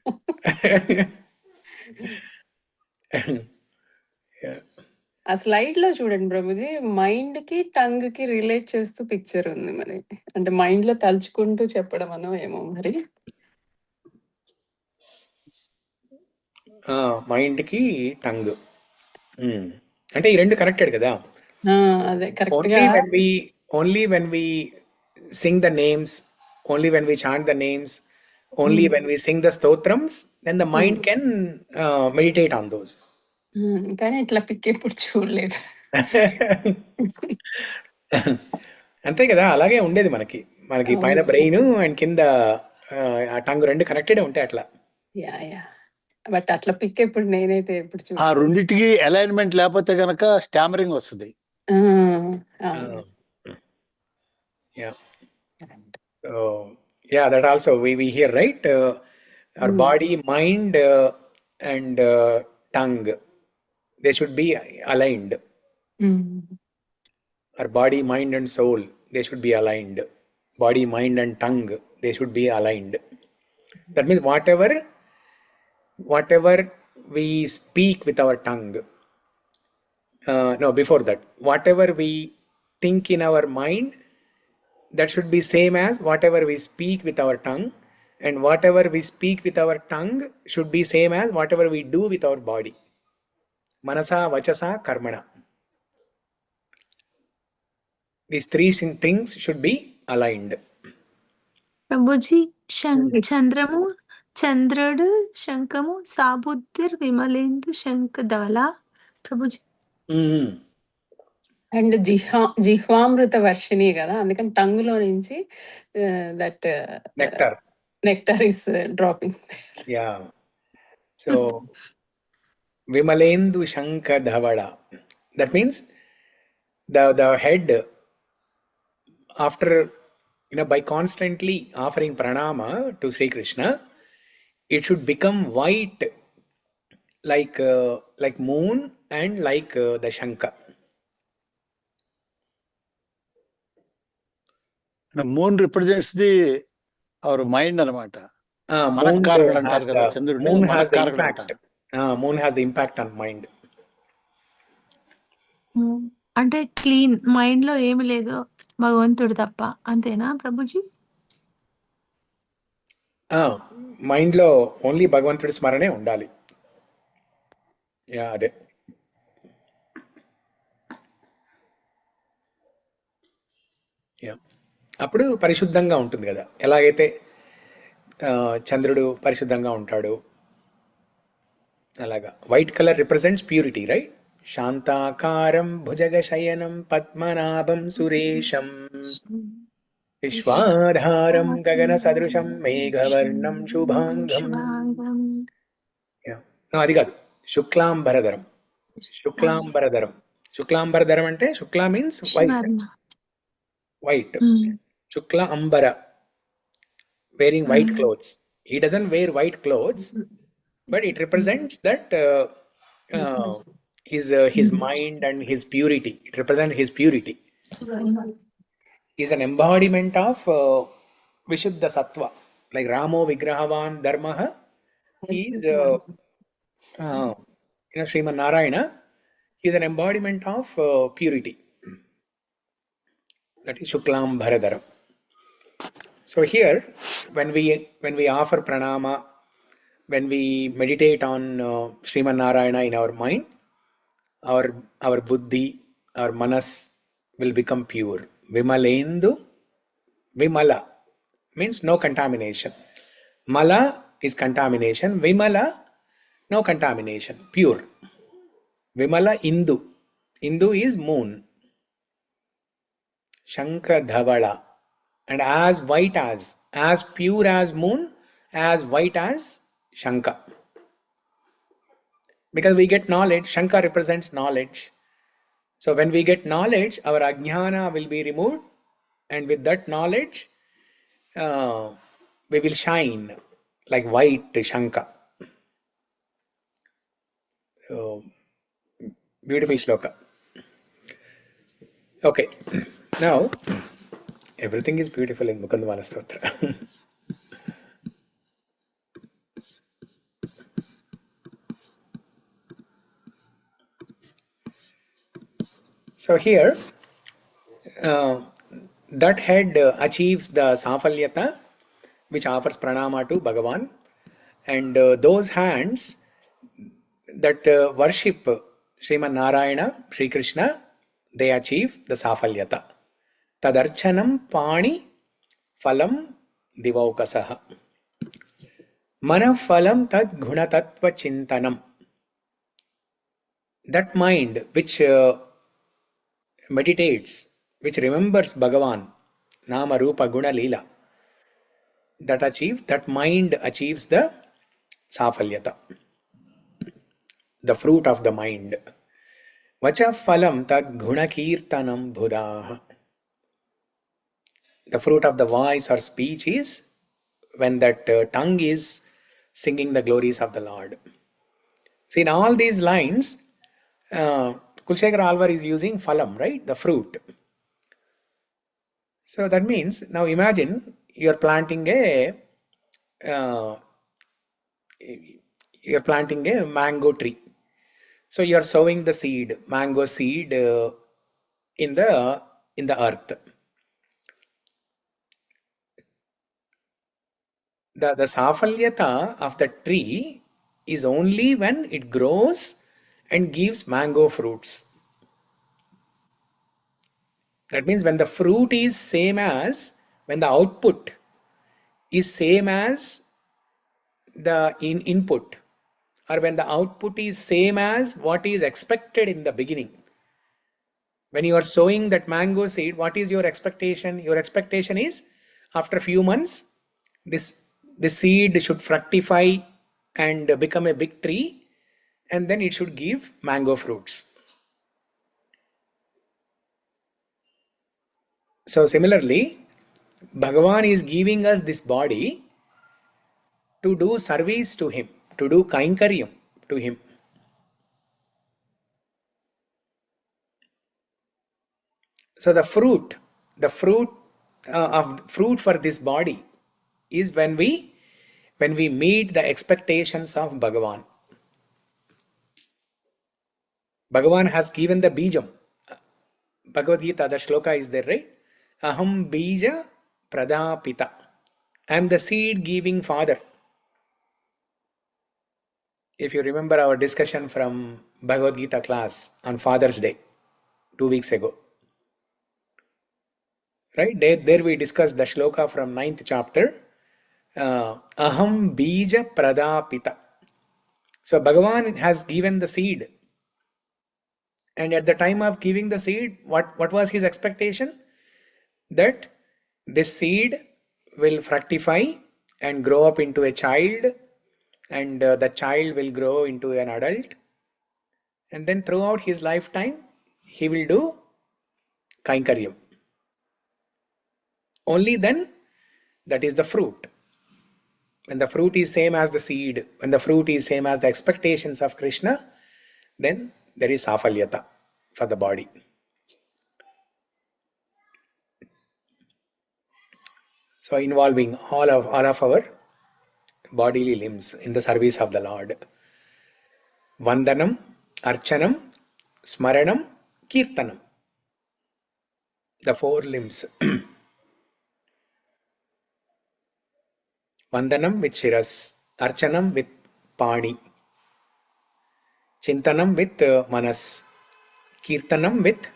ఆ స్లైడ్ లో చూడండి ప్రభుజీ, మైండ్ కి టంగ్ కి రిలేట్ చేస్తూ పిక్చర్ ఉంది. మరి అంటే మైండ్ లో తలుచుకుంటూ చెప్పడం అనో ఏమో మరి. మైండ్ కి టంగ్ అంటే ఈ రెండు కనెక్టెడ్ కదా. అదే కరెక్ట్ గా. Only when we sing the names, only when we chant the names, only when we sing the stotrams, then the mind can meditate on those. కానీ ఇట్లా పిక్ ఎప్పుడు చూడలేదు. అంతే కదా, అలాగే ఉండేది మనకి పైన బ్రెయిన్ అండ్ కింద ఆ టంగ్ రెండు కనెక్టెడ్ ఉంటాయి అట్లా. బట్ అట్లా పిక్ ఎప్పుడు నేనైతే ఎప్పుడు ఆ రెండింటికి అలైన్మెంట్ లేకపోతే గనక స్టామరింగ్ వస్తుంది. Yeah. Yeah, that also we hear, right? Our body, mind, and tongue, they should be aligned. Our body, mind, and soul, they should be aligned. Body, mind, and tongue, they should be aligned. That means whatever we speak with our tongue, no, before that, whatever we think in our mind, that should be same as whatever we speak with our tongue, and whatever we speak with our tongue should be same as whatever we do with our body. Manasa, vachasa, karmana. These three things should be aligned. Prabhuji చంద్రము చంద్రుడు శంఖము సాబుద్ధిర్ విమలేందు శంఖదాల Prabhuji. And జిహ్వామృత Varshini కదా, అందుకని టంగులో నుంచి that nectar is dropping. Yeah. So vimalendu shankha dhavala. That means the head, after by constantly offering pranama to Sri Krishna, it should become white like moon and like the shankha. The moon represents our mind anamata. Moon has the impact. Moon has the impact on mind. అంటే clean mind లో ఏమి లేదు భగవంతుడు తప్ప, అంతేనా Prabhuji? Mind లో only భగవంతుడి స్మరణే ఉండాలి. అదే. అప్పుడు పరిశుద్ధంగా ఉంటుంది కదా. ఎలాగైతే చంద్రుడు పరిశుద్ధంగా ఉంటాడు, అలాగా white colour represents purity, right? శాంతాకారం భుజగశయనం పద్మనాభం సురేశం విశ్వాధారం గగన సదృశం మేఘవర్ణం శుభాంగం. అది కాదు, శుక్లాంబరధరం. శుక్లాంబరధరం అంటే శుక్లా means white. Shukla Ambara, wearing white clothes. He doesn't wear white clothes, but it represents that his mind and his purity. It represents his purity. He is an embodiment of Vishuddha Sattva. Like Ramo Vigrahavan Dharmaha, he is Sriman Narayana. He is an embodiment of purity. That is Shuklam Bharadharam. So here, when we offer pranama, when we meditate on Sriman Narayana in our mind, our buddhi, our manas will become pure. Vimalendu, Vimala means no contamination. Mala is contamination. Vimala, no contamination, pure. Vimala Indu. Indu is moon. Shankha Dhavala. And as white as pure as moon, as white as Shankha. Because we get knowledge, Shankha represents knowledge. So when we get knowledge, our ajnana will be removed, and with that knowledge, we will shine like white Shankha. So, beautiful shloka. Okay, now everything is beautiful in Mukunda-Mālā-Stotra. So here, that head achieves the safalyata, which offers pranama to Bhagavan, and those hands that worship Sriman Narayana, Sri Krishna, they achieve the safalyata. tad-arcanam pani phalam divaukasah. Manah phalam tad-arcanam. That mind which meditates, which remembers Bhagavan, Nama Rupa Guna Leela, that mind achieves the safalyata, the fruit of the mind. Vacah phalam tad-arcanam budhāh. The fruit of the voice or speech is when that tongue is singing the glories of the Lord. See, in all these lines, Kulshekhar Alvar is using phalam, right? The fruit. So that means, now imagine you are planting a mango tree. So you are sowing the seed, mango seed, in the earth. The safalyata of the tree is only when it grows and gives mango fruits. That means when the fruit is same as, when the output is same as the input, or when the output is same as what is expected in the beginning. When you are sowing that mango seed, what is your expectation? Your expectation is after a few months, this seed should fructify and become a big tree, and then it should give mango fruits. So similarly, Bhagavan is giving us this body to do service to him, to do kainkaryam to him. So the fruit for this body is when we meet the expectations of Bhagavan. Bhagavan has given the bijam. Bhagavad Gita, the shloka is there, right? Aham bija pradapita. I am the seed giving father. If you remember our discussion from Bhagavad Gita class on Father's Day 2 weeks ago, right? There we discussed the shloka from 9th chapter. Aham bija pradapita. So Bhagavan has given the seed. And at the time of giving the seed, what was his expectation? That this seed will fructify and grow up into a child, and the child will grow into an adult, and then throughout his lifetime he will do kainkaryam. Only then that is the fruit. When the fruit is same as the seed, when the fruit is same as the expectations of Krishna, then there is safalyata for the body. So involving all of our bodily limbs in the service of the Lord. Vandanam, arcanam, smaranam, kirtanam. The 4 limbs. Vandanam with shiras, arcanam with pani, chintanam with manas, kirtanam with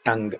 tongue.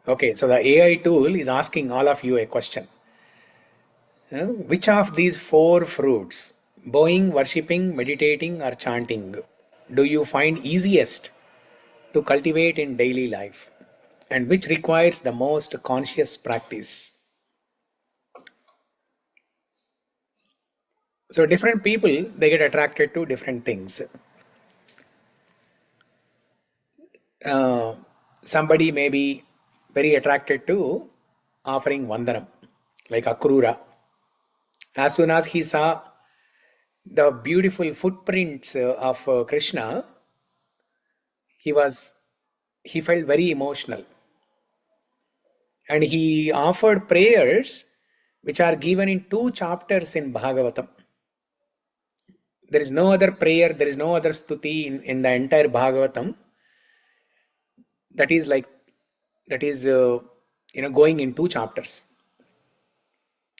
Okay, so the AI tool is asking all of you a question. Which of these 4 fruits, bowing, worshipping, meditating, or chanting, do you find easiest to cultivate in daily life, and which requires the most conscious practice? So different people, they get attracted to different things. Somebody may be very attracted to offering vandanam, like Akrura. As soon as he saw the beautiful footprints of Krishna, he felt very emotional, and he offered prayers which are given in 2 chapters in Bhagavatam. There is no other prayer, there is no other stuti in the entire Bhagavatam that is going in 2 chapters.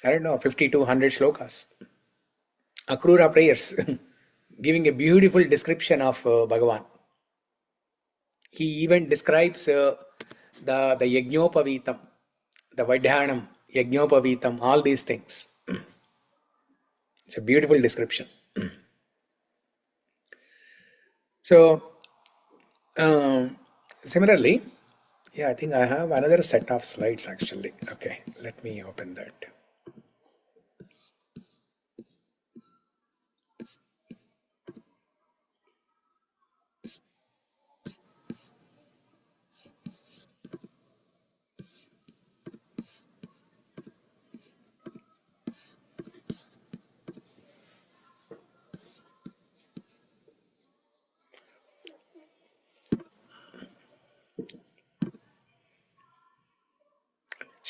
I don't know, 50 to 100 shlokas. Akrura prayers, giving a beautiful description of Bhagavan. He even describes the yajñopavitam, the vadhyanam, yajñopavitam, all these things. It's a beautiful description. So, similarly, yeah, I think I have another set of slides actually. Okay, let me open that.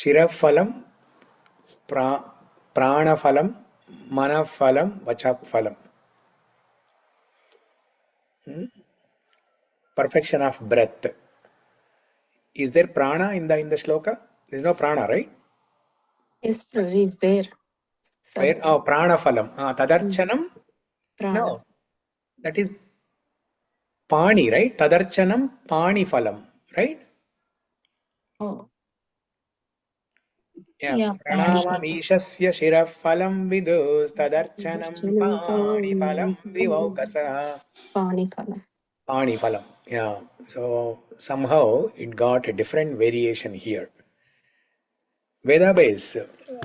śirah-phalam, prana-phalam, manah-phalam, vacah-phalam. Perfection of breath. Is there prana in the shloka? There's no prana, right? Yes, Prabhuji is there. Where? Oh, prana-phalam. Tad-arcanam? Prana. No, that is pani, right? Tad-arcanam, pani-phalam, right? Oh, Yeah. yeah. Pranamam īśasya śirah-phalam vidus tad-arcanam pani-phalam divaukasah. Pani-phalam. Pani-phalam. Yeah. So somehow it got a different variation here. Veda base.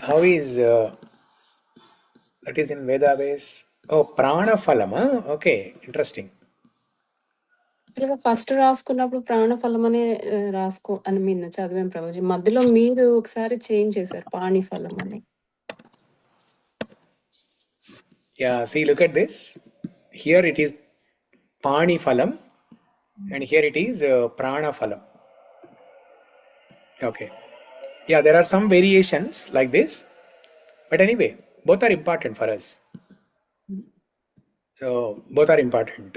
How is that is in Veda base? Oh, prana-phalam. Huh? Okay. Interesting. First రాసుకున్నప్పుడు ప్రాణఫలం అనే రాసుకో అని మీరు చదివాం ప్రభుజీ. మధ్యలో మీరు ఒకసారి చేంజ్ చేశారు పాణిఫలం అని. Yeah, see, look at this. Here it is pani-phalam and here it is prana-phalam. Okay. Yeah, there are some variations like this, but anyway, both are important for us. So both are important.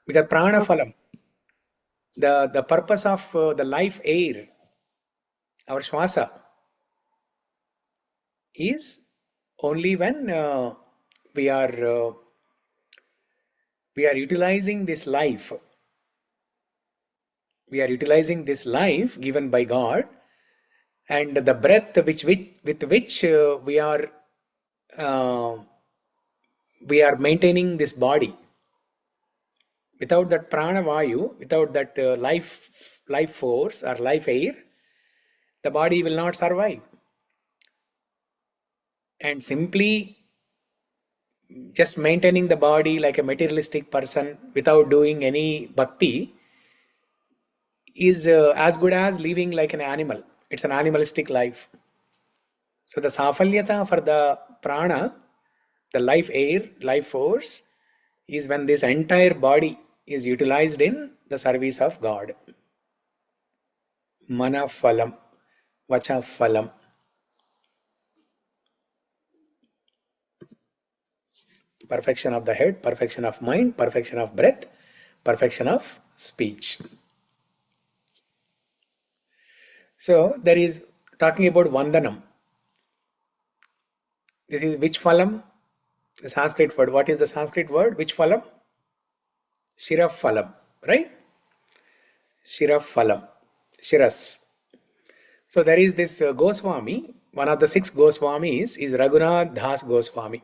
Because prana-phalam, the purpose of the life air, our shvasa, is only when we are utilizing this life. We are utilizing this life given by God, and the breath with which we are maintaining this body. Without that prana vayu, without that life force or life air, the body will not survive. And simply just maintaining the body like a materialistic person without doing any bhakti is as good as living like an animal. It's an animalistic life. So the safalyata for the prana, the life air, life force, is when this entire body is utilized in the service of God. Manah-phalam, vacah-phalam. Perfection of the head, perfection of mind, perfection of breath, perfection of speech. So there is talking about vandanam. This is which phalam? The Sanskrit word. What is the Sanskrit word? Which phalam? Śirah-phalam, right? Śirah-phalam, shiras. So there is this Goswami, one of the 6 Goswamis is Raghunath Das Goswami.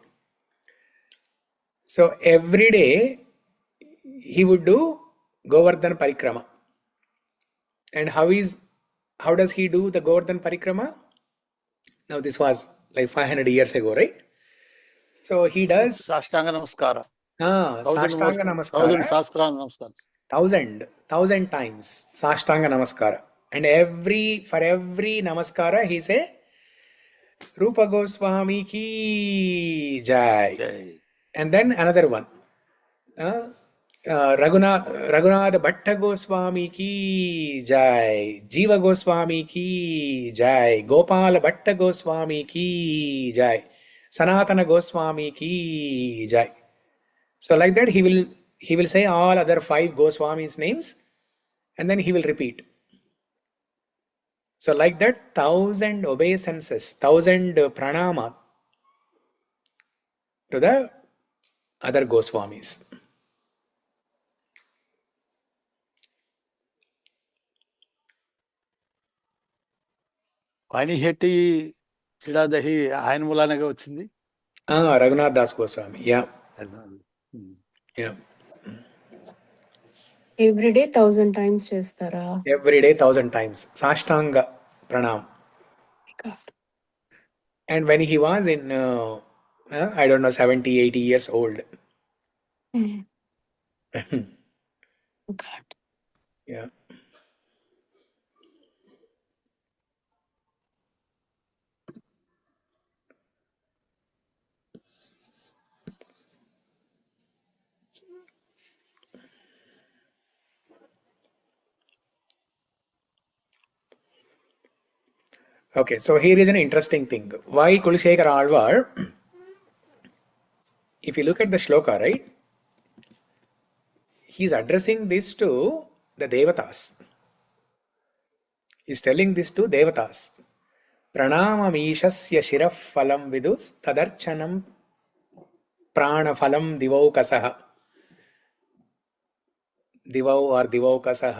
So every day he would do Govardhan Parikrama. And how does he do the Govardhan Parikrama? Now this was like 500 years ago, right? So he does Sashtanga Namaskara. Sashtanga Namaskara. 1000 Sashtanga Namaskara. 1000 times Sashtanga Namaskara. And for every Namaskara he say Rupa Goswami ki jai. And then another one. Raghunath Bhatta Goswami ki jai, Jiva Goswami ki jai, Gopal Bhatta Goswami ki jai, Sanatana Goswami ki jai. So like that he will say all other 5 Goswamis names and then he will repeat. So like that 1000 obeisances, 1000 pranama to the other Goswamis. వాణిహెట్టి చిడాదహి ఆయన మూలానగా వచ్చింది. Raghunath Das Goswami. Yeah. Yeah. Every day 1,000 times chestara. Every day 1,000 times. Sashtanga pranam. God. And when he was in, I don't know, 70, 80 years old. God. Yeah. Okay, so here is an interesting thing. Why Kulshekara Alvar, if you look at the shloka, right, he's addressing this to the devatas. He's telling this to devatas. Pranamam īśasya śirah vidus tad-arcanam pran divaukasah. Or divaukasah.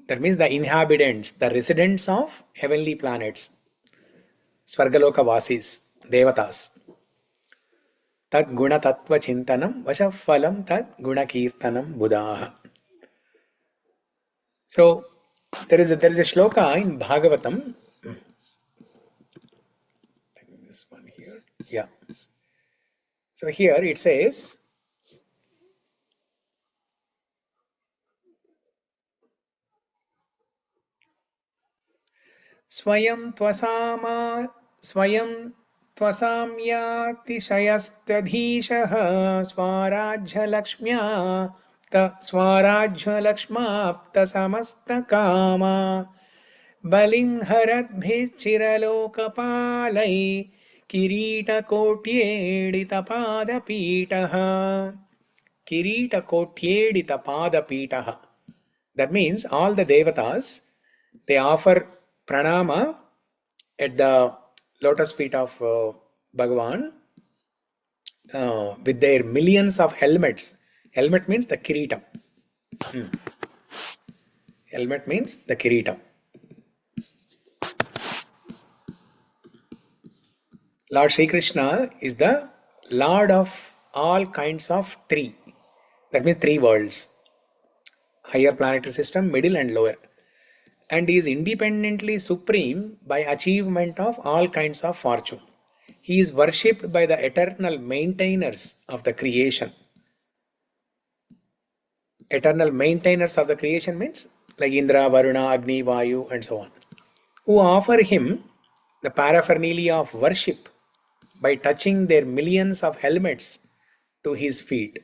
That means the inhabitants, the residents of heavenly planets. Svargaloka vasis, devatas. tad-arcanam vacah tad-arcanam budhāh. So there is a shloka in Bhagavatam. This one here. Yeah. So here it says, Swayam tvasamyatishayastadhishah swarajya lakshmya swarajya samasta kama balim haradbhichiralokapalai kirita kotyedita padapitaha. Kirita kotyedita padapitaha. That means all the devatas, they offer pranama at the lotus feet of Bhagavan with their millions of helmets. Helmet means the kiritam. Helmet means the kiritam. Lord Sri Krishna is the Lord of all kinds of three. That means three worlds. Higher planetary system, middle and lower. And he is independently supreme by achievement of all kinds of fortune. He is worshipped by the eternal maintainers of the creation. Eternal maintainers of the creation means like Indra, Varuna, Agni, Vayu and so on, who offer him the paraphernalia of worship by touching their millions of helmets to his feet.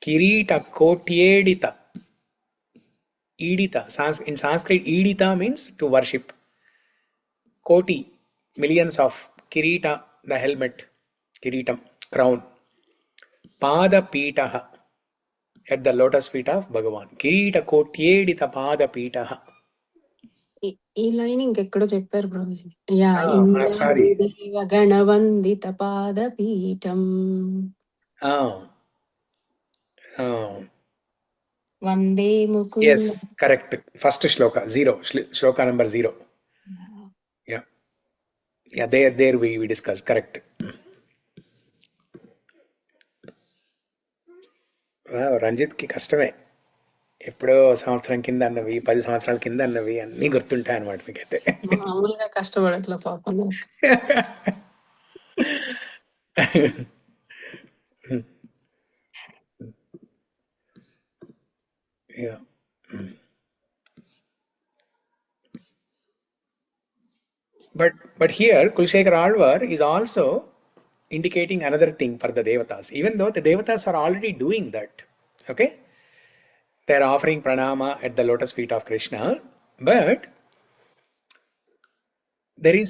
Kirita kotyedita. Edita. In Sanskrit, edita means to worship. Koti, millions of. Kirita, the helmet. Kiritam, crown. Pada pitaha, at the lotus feet of Bhagavan. Kirita kotyedita pada pitaha. ఈ line ఇంకెక్కడో చెప్పారు bro. Yeah ఒకసారి ఇంద్రాదిదేవ గణవందిత పాదపీఠం వందే Mukunda. Yes, correct. First shloka, 0. Shloka number 0. Yeah. Yeah, there we discussed. Correct. Ranjith కి కష్టమే. ఎప్పుడో సంవత్సరం కింద అన్నవి, 10 సంవత్సరాల కింద అన్నవి అన్ని గుర్తుంటాయి అన్నమాట మీకైతే. మామూలుగా కష్టపడట్లా పాపం. Yeah. But here Kulshekara Alvar is also indicating another thing for the devatas, even though the devatas are already doing that. Okay, they are offering pranama at the lotus feet of Krishna, but there is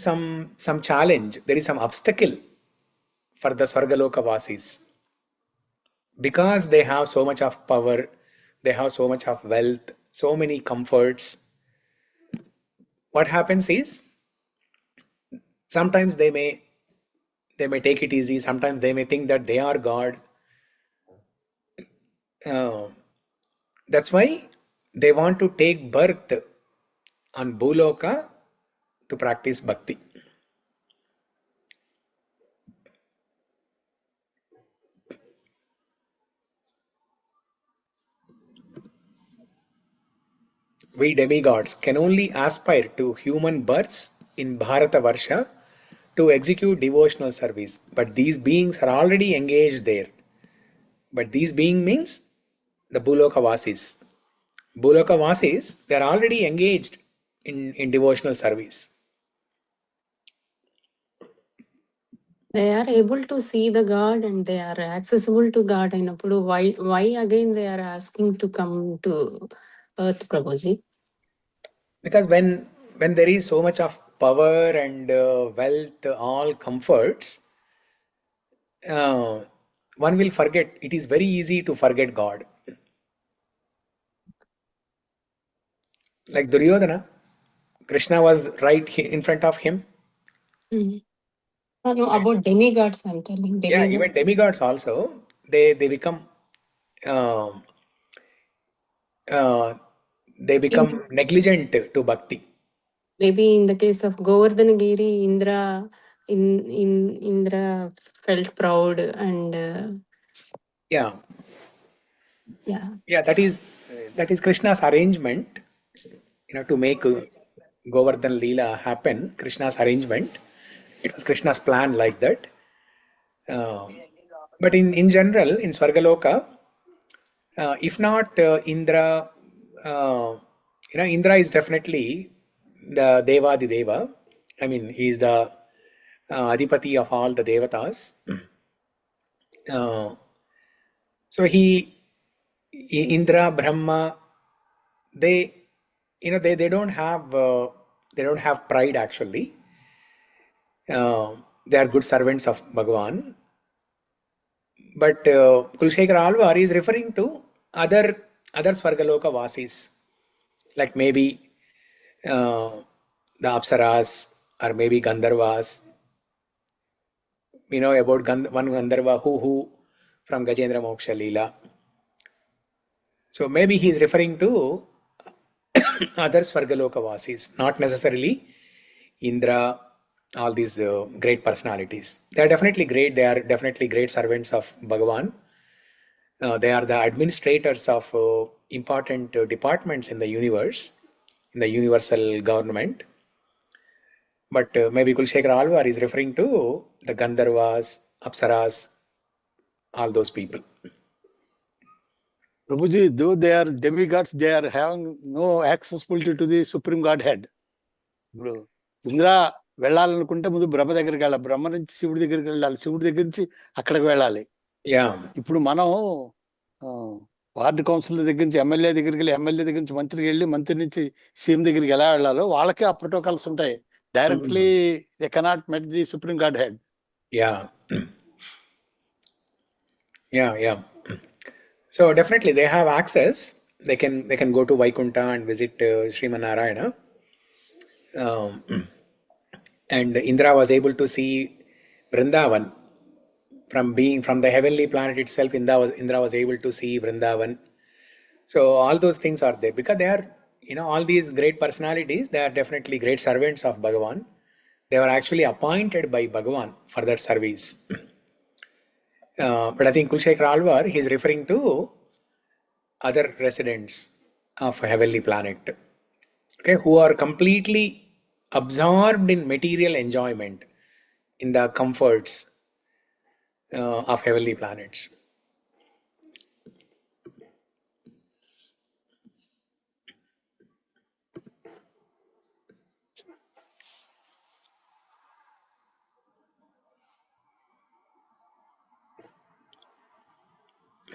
some challenge, there is some obstacle for the Swargaloka vasis, because they have so much of power, they have so much of wealth, so many comforts. What happens is, sometimes they may take it easy, sometimes they may think that they are God. That's why they want to take birth on Bhuloka to to practice bhakti. We demigods can only aspire to human births in Bharata Varsha to execute devotional service, but these beings are already engaged there. But these beings means the Bhulokavasis. Bhulokavasis, they are already engaged in devotional service. They are able to see the God and they are accessible to God. Why again they are asking to come to earth, Prabhuji? Because when there is so much of power and wealth, all comforts, one will forget. It is very easy to forget God. Like Duryodhana, Krishna was right in front of him. No, about demigods I'm telling. Yeah, even demigods also, they become negligent to bhakti. Maybe in the case of Govardhanagiri, Indra felt proud and Yeah, yeah. that is Krishna's arrangement, to make Govardhan Leela happen. Krishna's arrangement. It was Krishna's plan like that. But in general, in Svargaloka, if not Indra, Indra is definitely the Devadi Deva. I mean, he is the Adipati of all the Devatas. So Indra, Brahma, they don't have pride actually. They are good servants of Bhagavan. But Kulshekara Alvar is referring to other Svargaloka Vasis, like maybe the Apsaras or maybe Gandharvas. We know about one Gandharva who from Gajendra Moksha Leela. So maybe he is referring to other Svargaloka Vasis, not necessarily Indra, all these great personalities. They are definitely great. They are definitely great servants of Bhagavan. They are the administrators of important departments in the universe, in the universal government. But maybe Kulshekara Alvar is referring to the Gandharvas, Apsaras, all those people. Prabhuji, though they are demigods, they are having no accessibility to the Supreme Godhead. ఇప్పుడు ఇంద్ర వెళ్ళాలనుకుంటే ముందు బ్రహ్మ దగ్గరికి వెళ్ళాలి, బ్రహ్మ నుంచి శివుడి దగ్గరికి వెళ్ళాలి, శివుడి దగ్గర నుంచి అక్కడికి వెళ్ళాలి. ఇప్పుడు మనం వార్డు కౌన్సిలర్ దగ్గర నుంచి ఎమ్మెల్యే దగ్గరికి వెళ్ళి, ఎమ్మెల్యే దగ్గర నుంచి మంత్రికి వెళ్ళి, మంత్రి నుంచి సీఎం దగ్గరికి ఎలా వెళ్ళాలో వాళ్ళకి ఆ ప్రోటోకాల్స్ ఉంటాయి. Directly they cannot met the supreme God head. So definitely they have access. They can go to Vaikunta and visit Sriman Narayana. And Indra was able to see Vrindavan from the heavenly planet itself. Indra was able to see Vrindavan. So all those things are there because they are, all these great personalities. They are definitely great servants of Bhagavan. They were actually appointed by Bhagavan for that service. But I think Kulshekara Alvar, he is referring to other residents of heavenly planet, okay, who are completely absorbed in material enjoyment, in the comforts of heavenly planets.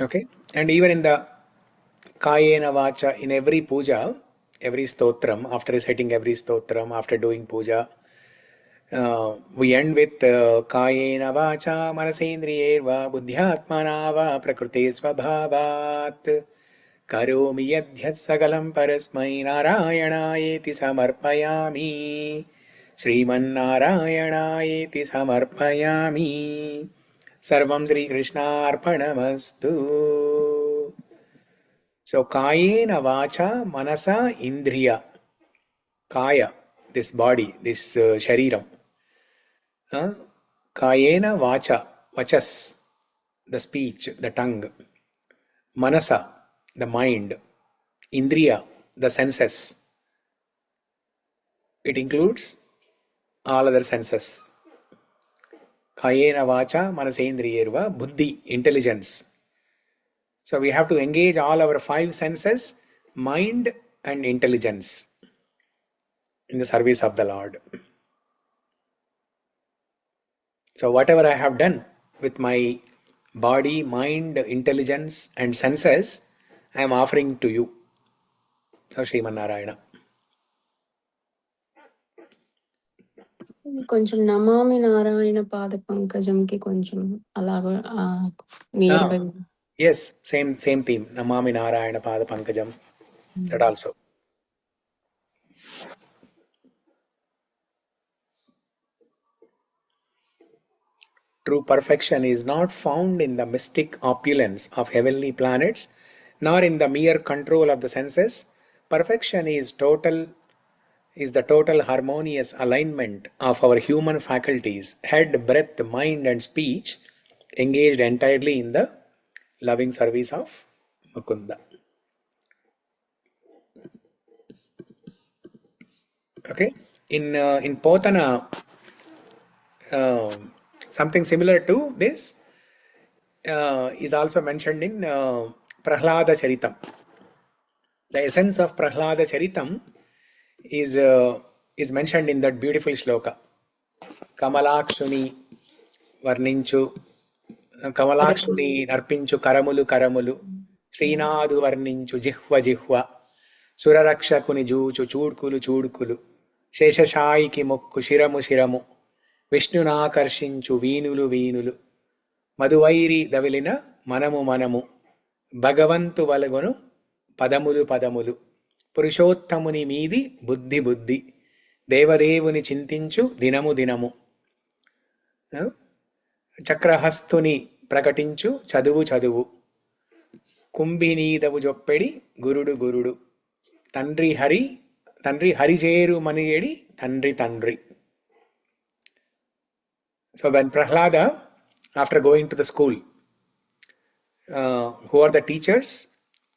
Okay, and even in the Kayena Vacha, in every puja, every stotram, after reciting every stotram, after doing puja, we end with Kayena Vacha Manasendriyerva Budhyatmana va Prakrute Svabhavat Karomi Yadhyat Sagalam Parasmai Narayanaayeti Samarpayami Sriman Narayanaayeti Samarpayami Sarvam Sri Krishna Arpanamastu. So Kayena Vacha Manasa Indriya. Kaya, this body, this shariram. Kayena vacha, vachas, the speech, the tongue. Manasa, the mind. Indriya, the senses. It includes all other senses. Kayena vacha, manasendriyerva, buddhi, intelligence. So we have to engage all our 5 senses, mind and intelligence in the service of the Lord. So whatever I have done with my body, mind, intelligence and senses, I am offering to you. So Sriman కొంచెం నమామి నారాయణ పాద పంకజంకి కొంచెం అలాగా near by. Yes, same theme. Namami Narayana Pada Pankajam. That also. True perfection is not found in the mystic opulence of heavenly planets, nor in the mere control of the senses. Perfection is the total harmonious alignment of our human faculties, head, breath, mind and speech, engaged entirely in the loving service of Mukunda. Okay, in Potana, something similar to this is also mentioned in Prahlada Charitam. The essence of Prahlada Charitam is mentioned in that beautiful shloka. Kamalakshuni varninchu, Kamalakshuni narpinchu karamulu karamulu, Srinadu varninchu jihva jihva, Surarakshakuni juchu chudkulu chudkulu, Sheshashayiki mukku shiramu shiramu, Vishnunakarshinchu veenulu veenulu, Maduvairi davilina manamu manamu, Bhagavantu valagunu padamulu padamulu, Purushottamuni meedi buddhi buddhi, Devadevuni chintinchu dinamu dinamu, Chakrahastuni prakatinchu chaduvu chaduvu, Kumbhineedavu joppedi gurudu gurudu, Tandri harijeru maniyedi tandri tandri. So when Prahlada, after going to the school, who are the teachers?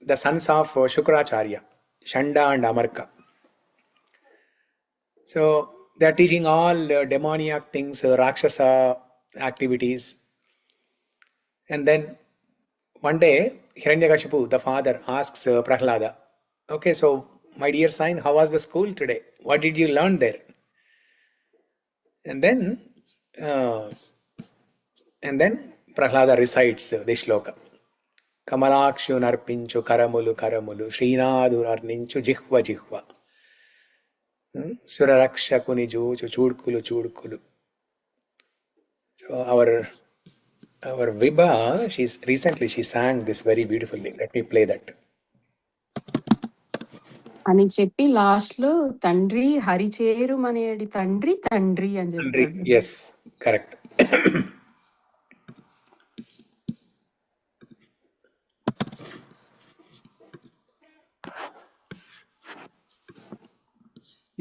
The sons of Shukracharya, Shanda and Amarka. So they are teaching all demoniac things, Rakshasa activities. And then one day, Hiranyakashipu, the father, asks Prahlada, okay, so my dear son, how was the school today? What did you learn there? And then Prahlada recites this shloka. Kamalakshu narpinchu karamulu karamulu, Srinadu arninchu jihva jihva, Surarakshakuni juchu chudkulu chudkulu. So our Vibha, she sang this very beautifully. Let me play that. అని చెప్పి last లో తండ్రి హరిచేరు మనేడి తండ్రి తండ్రి అని చెప్తాడు. Yes, correct.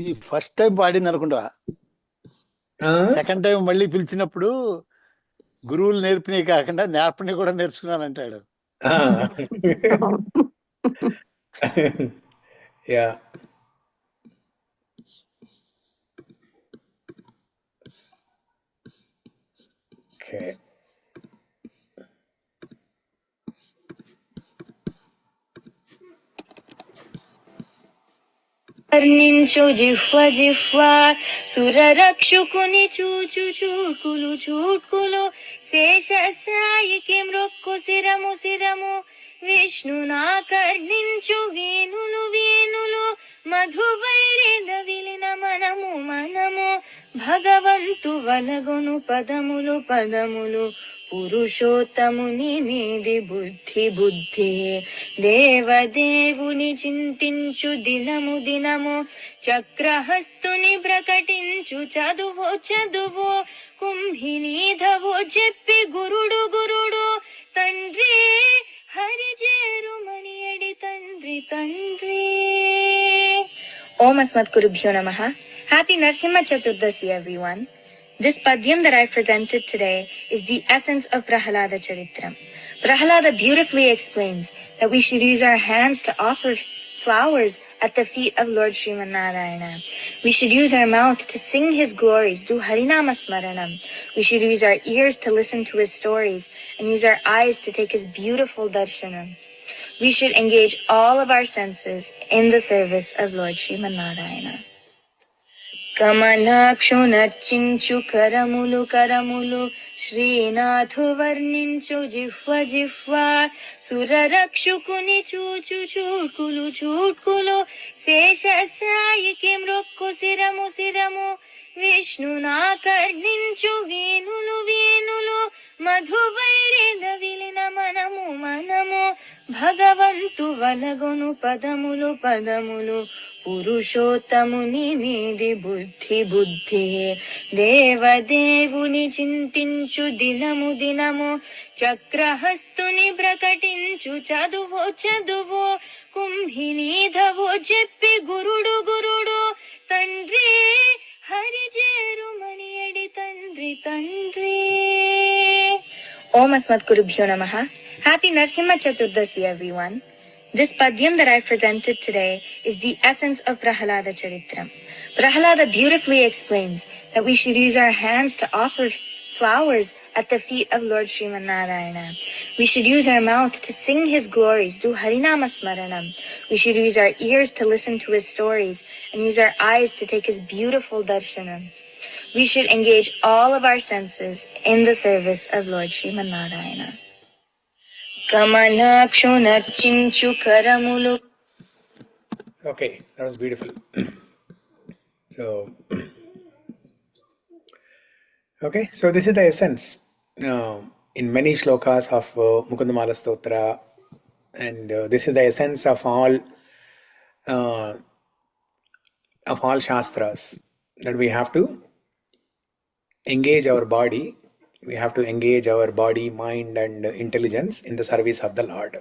ఇది first time పాడింది అనుకుంటా. సెకండ్ టైం మళ్ళీ పిలిచినప్పుడు గురువులు నేర్పినవి కాకుండా నేర్పని కూడా నేర్చుకున్నానంటాడు. Yeah. Okay. వర్ణించు జిహ్వ జిహ్వ సురరక్షుకుని చూచు చూడ్కులు చూడ్కులు శేషసాయికి మృక్కు శిరము శిరము విష్ణునాకర్ణించు వేణులు వేణులు మధువైరి దవిలిన మనము మనము భగవంతు వలగొను పదములు పదములు పురుషోత్తముని మీది బుద్ధి బుద్ధి దేవదేవుని చింతించు దినము దినము చక్రహస్తుని ప్రకటించు చదువు చదువు కుంభినీధవు చెప్పి గురుడు గురుడు తండ్రి హరిజేరు మనియడి తండ్రి తండ్రి. ఓం అస్మద్గురుభ్యో నమః. Happy Narsimha Chaturdasi, everyone. This padyam that I've presented today is the essence of Prahalada Charitram. Prahalada beautifully explains that we should use our hands to offer flowers at the feet of Lord Sriman Narayana. We should use our mouth to sing his glories, do Harinama Smaranam. We should use our ears to listen to his stories and use our eyes to take his beautiful darshanam. We should engage all of our senses in the service of Lord Sriman Narayana. కమలాక్షు నర్చించు కరములు కరములు శ్రీనాథు వర్ణించు జిహ్వ జిహ్వ సురరక్షుకుని చూచు చూట్కులు చూట్కులు శేషసాయికి మృక్కు శిరము శిరము విష్ణునా కర్ణించు వీణులు వీణులు మధువైరిద విలిన మనము మనము భగవంతు వలగొను పదములు పదములు పురుషోత్తముని నీది బుద్ధి బుద్ధి దేవదేవుని చింతించు దినము దినము చక్రహస్తుని ప్రకటించు చదువు చదువు కుంభినీధవు చెప్పి గురుడు గురుడు తండ్రి హరిజేరుమని ఎడి తండ్రి తండ్రి. Om Asmat Gurubhyo Namaha. Happy Narsimha Chaturdasi, everyone. This padyam that I've presented today is the essence of Prahalada Charitram. Prahalada beautifully explains that we should use our hands to offer flowers at the feet of Lord Sriman Narayana. We should use our mouth to sing his glories, do Harinama Smaranam. We should use our ears to listen to his stories and use our eyes to take his beautiful darshanam. We should engage all of our senses in the service of Lord Sriman Narayana. కమలాక్షు నర్చించు కరములు. Okay, that was beautiful. So, okay, so this is the essence in many shlokas of Mukunda-Mālā-Stotra, and this is the essence of all shastras, that we have to engage our body. We have to engage our body, mind, and intelligence in the service of the Lord.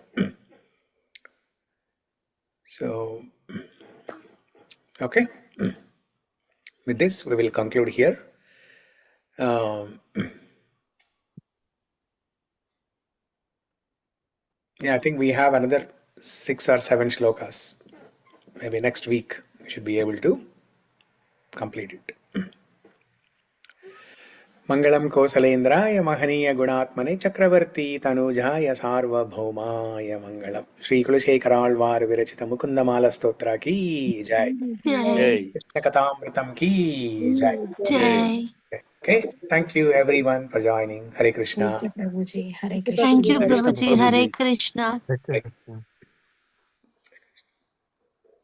So, okay. With this, we will conclude here. Yeah, I think we have another 6 or 7 shlokas. Maybe next week we should be able to complete it. Mangalam Kosalendraya Mahaniya Gunatmane Chakravarti Tanujaya Sarvabhaumaya Mangalam. Shri Kulashekharalvar Virachita Mukunda-Mālā-Stotra ki jai. Jai. Krishna Katamritam ki jai. Jai. Okay, thank you everyone for joining. Hare Krishna. Thank you, Prabhuji. Hare Thank you, Krishna. Prabhuji. Hare Krishna. Hare Krishna.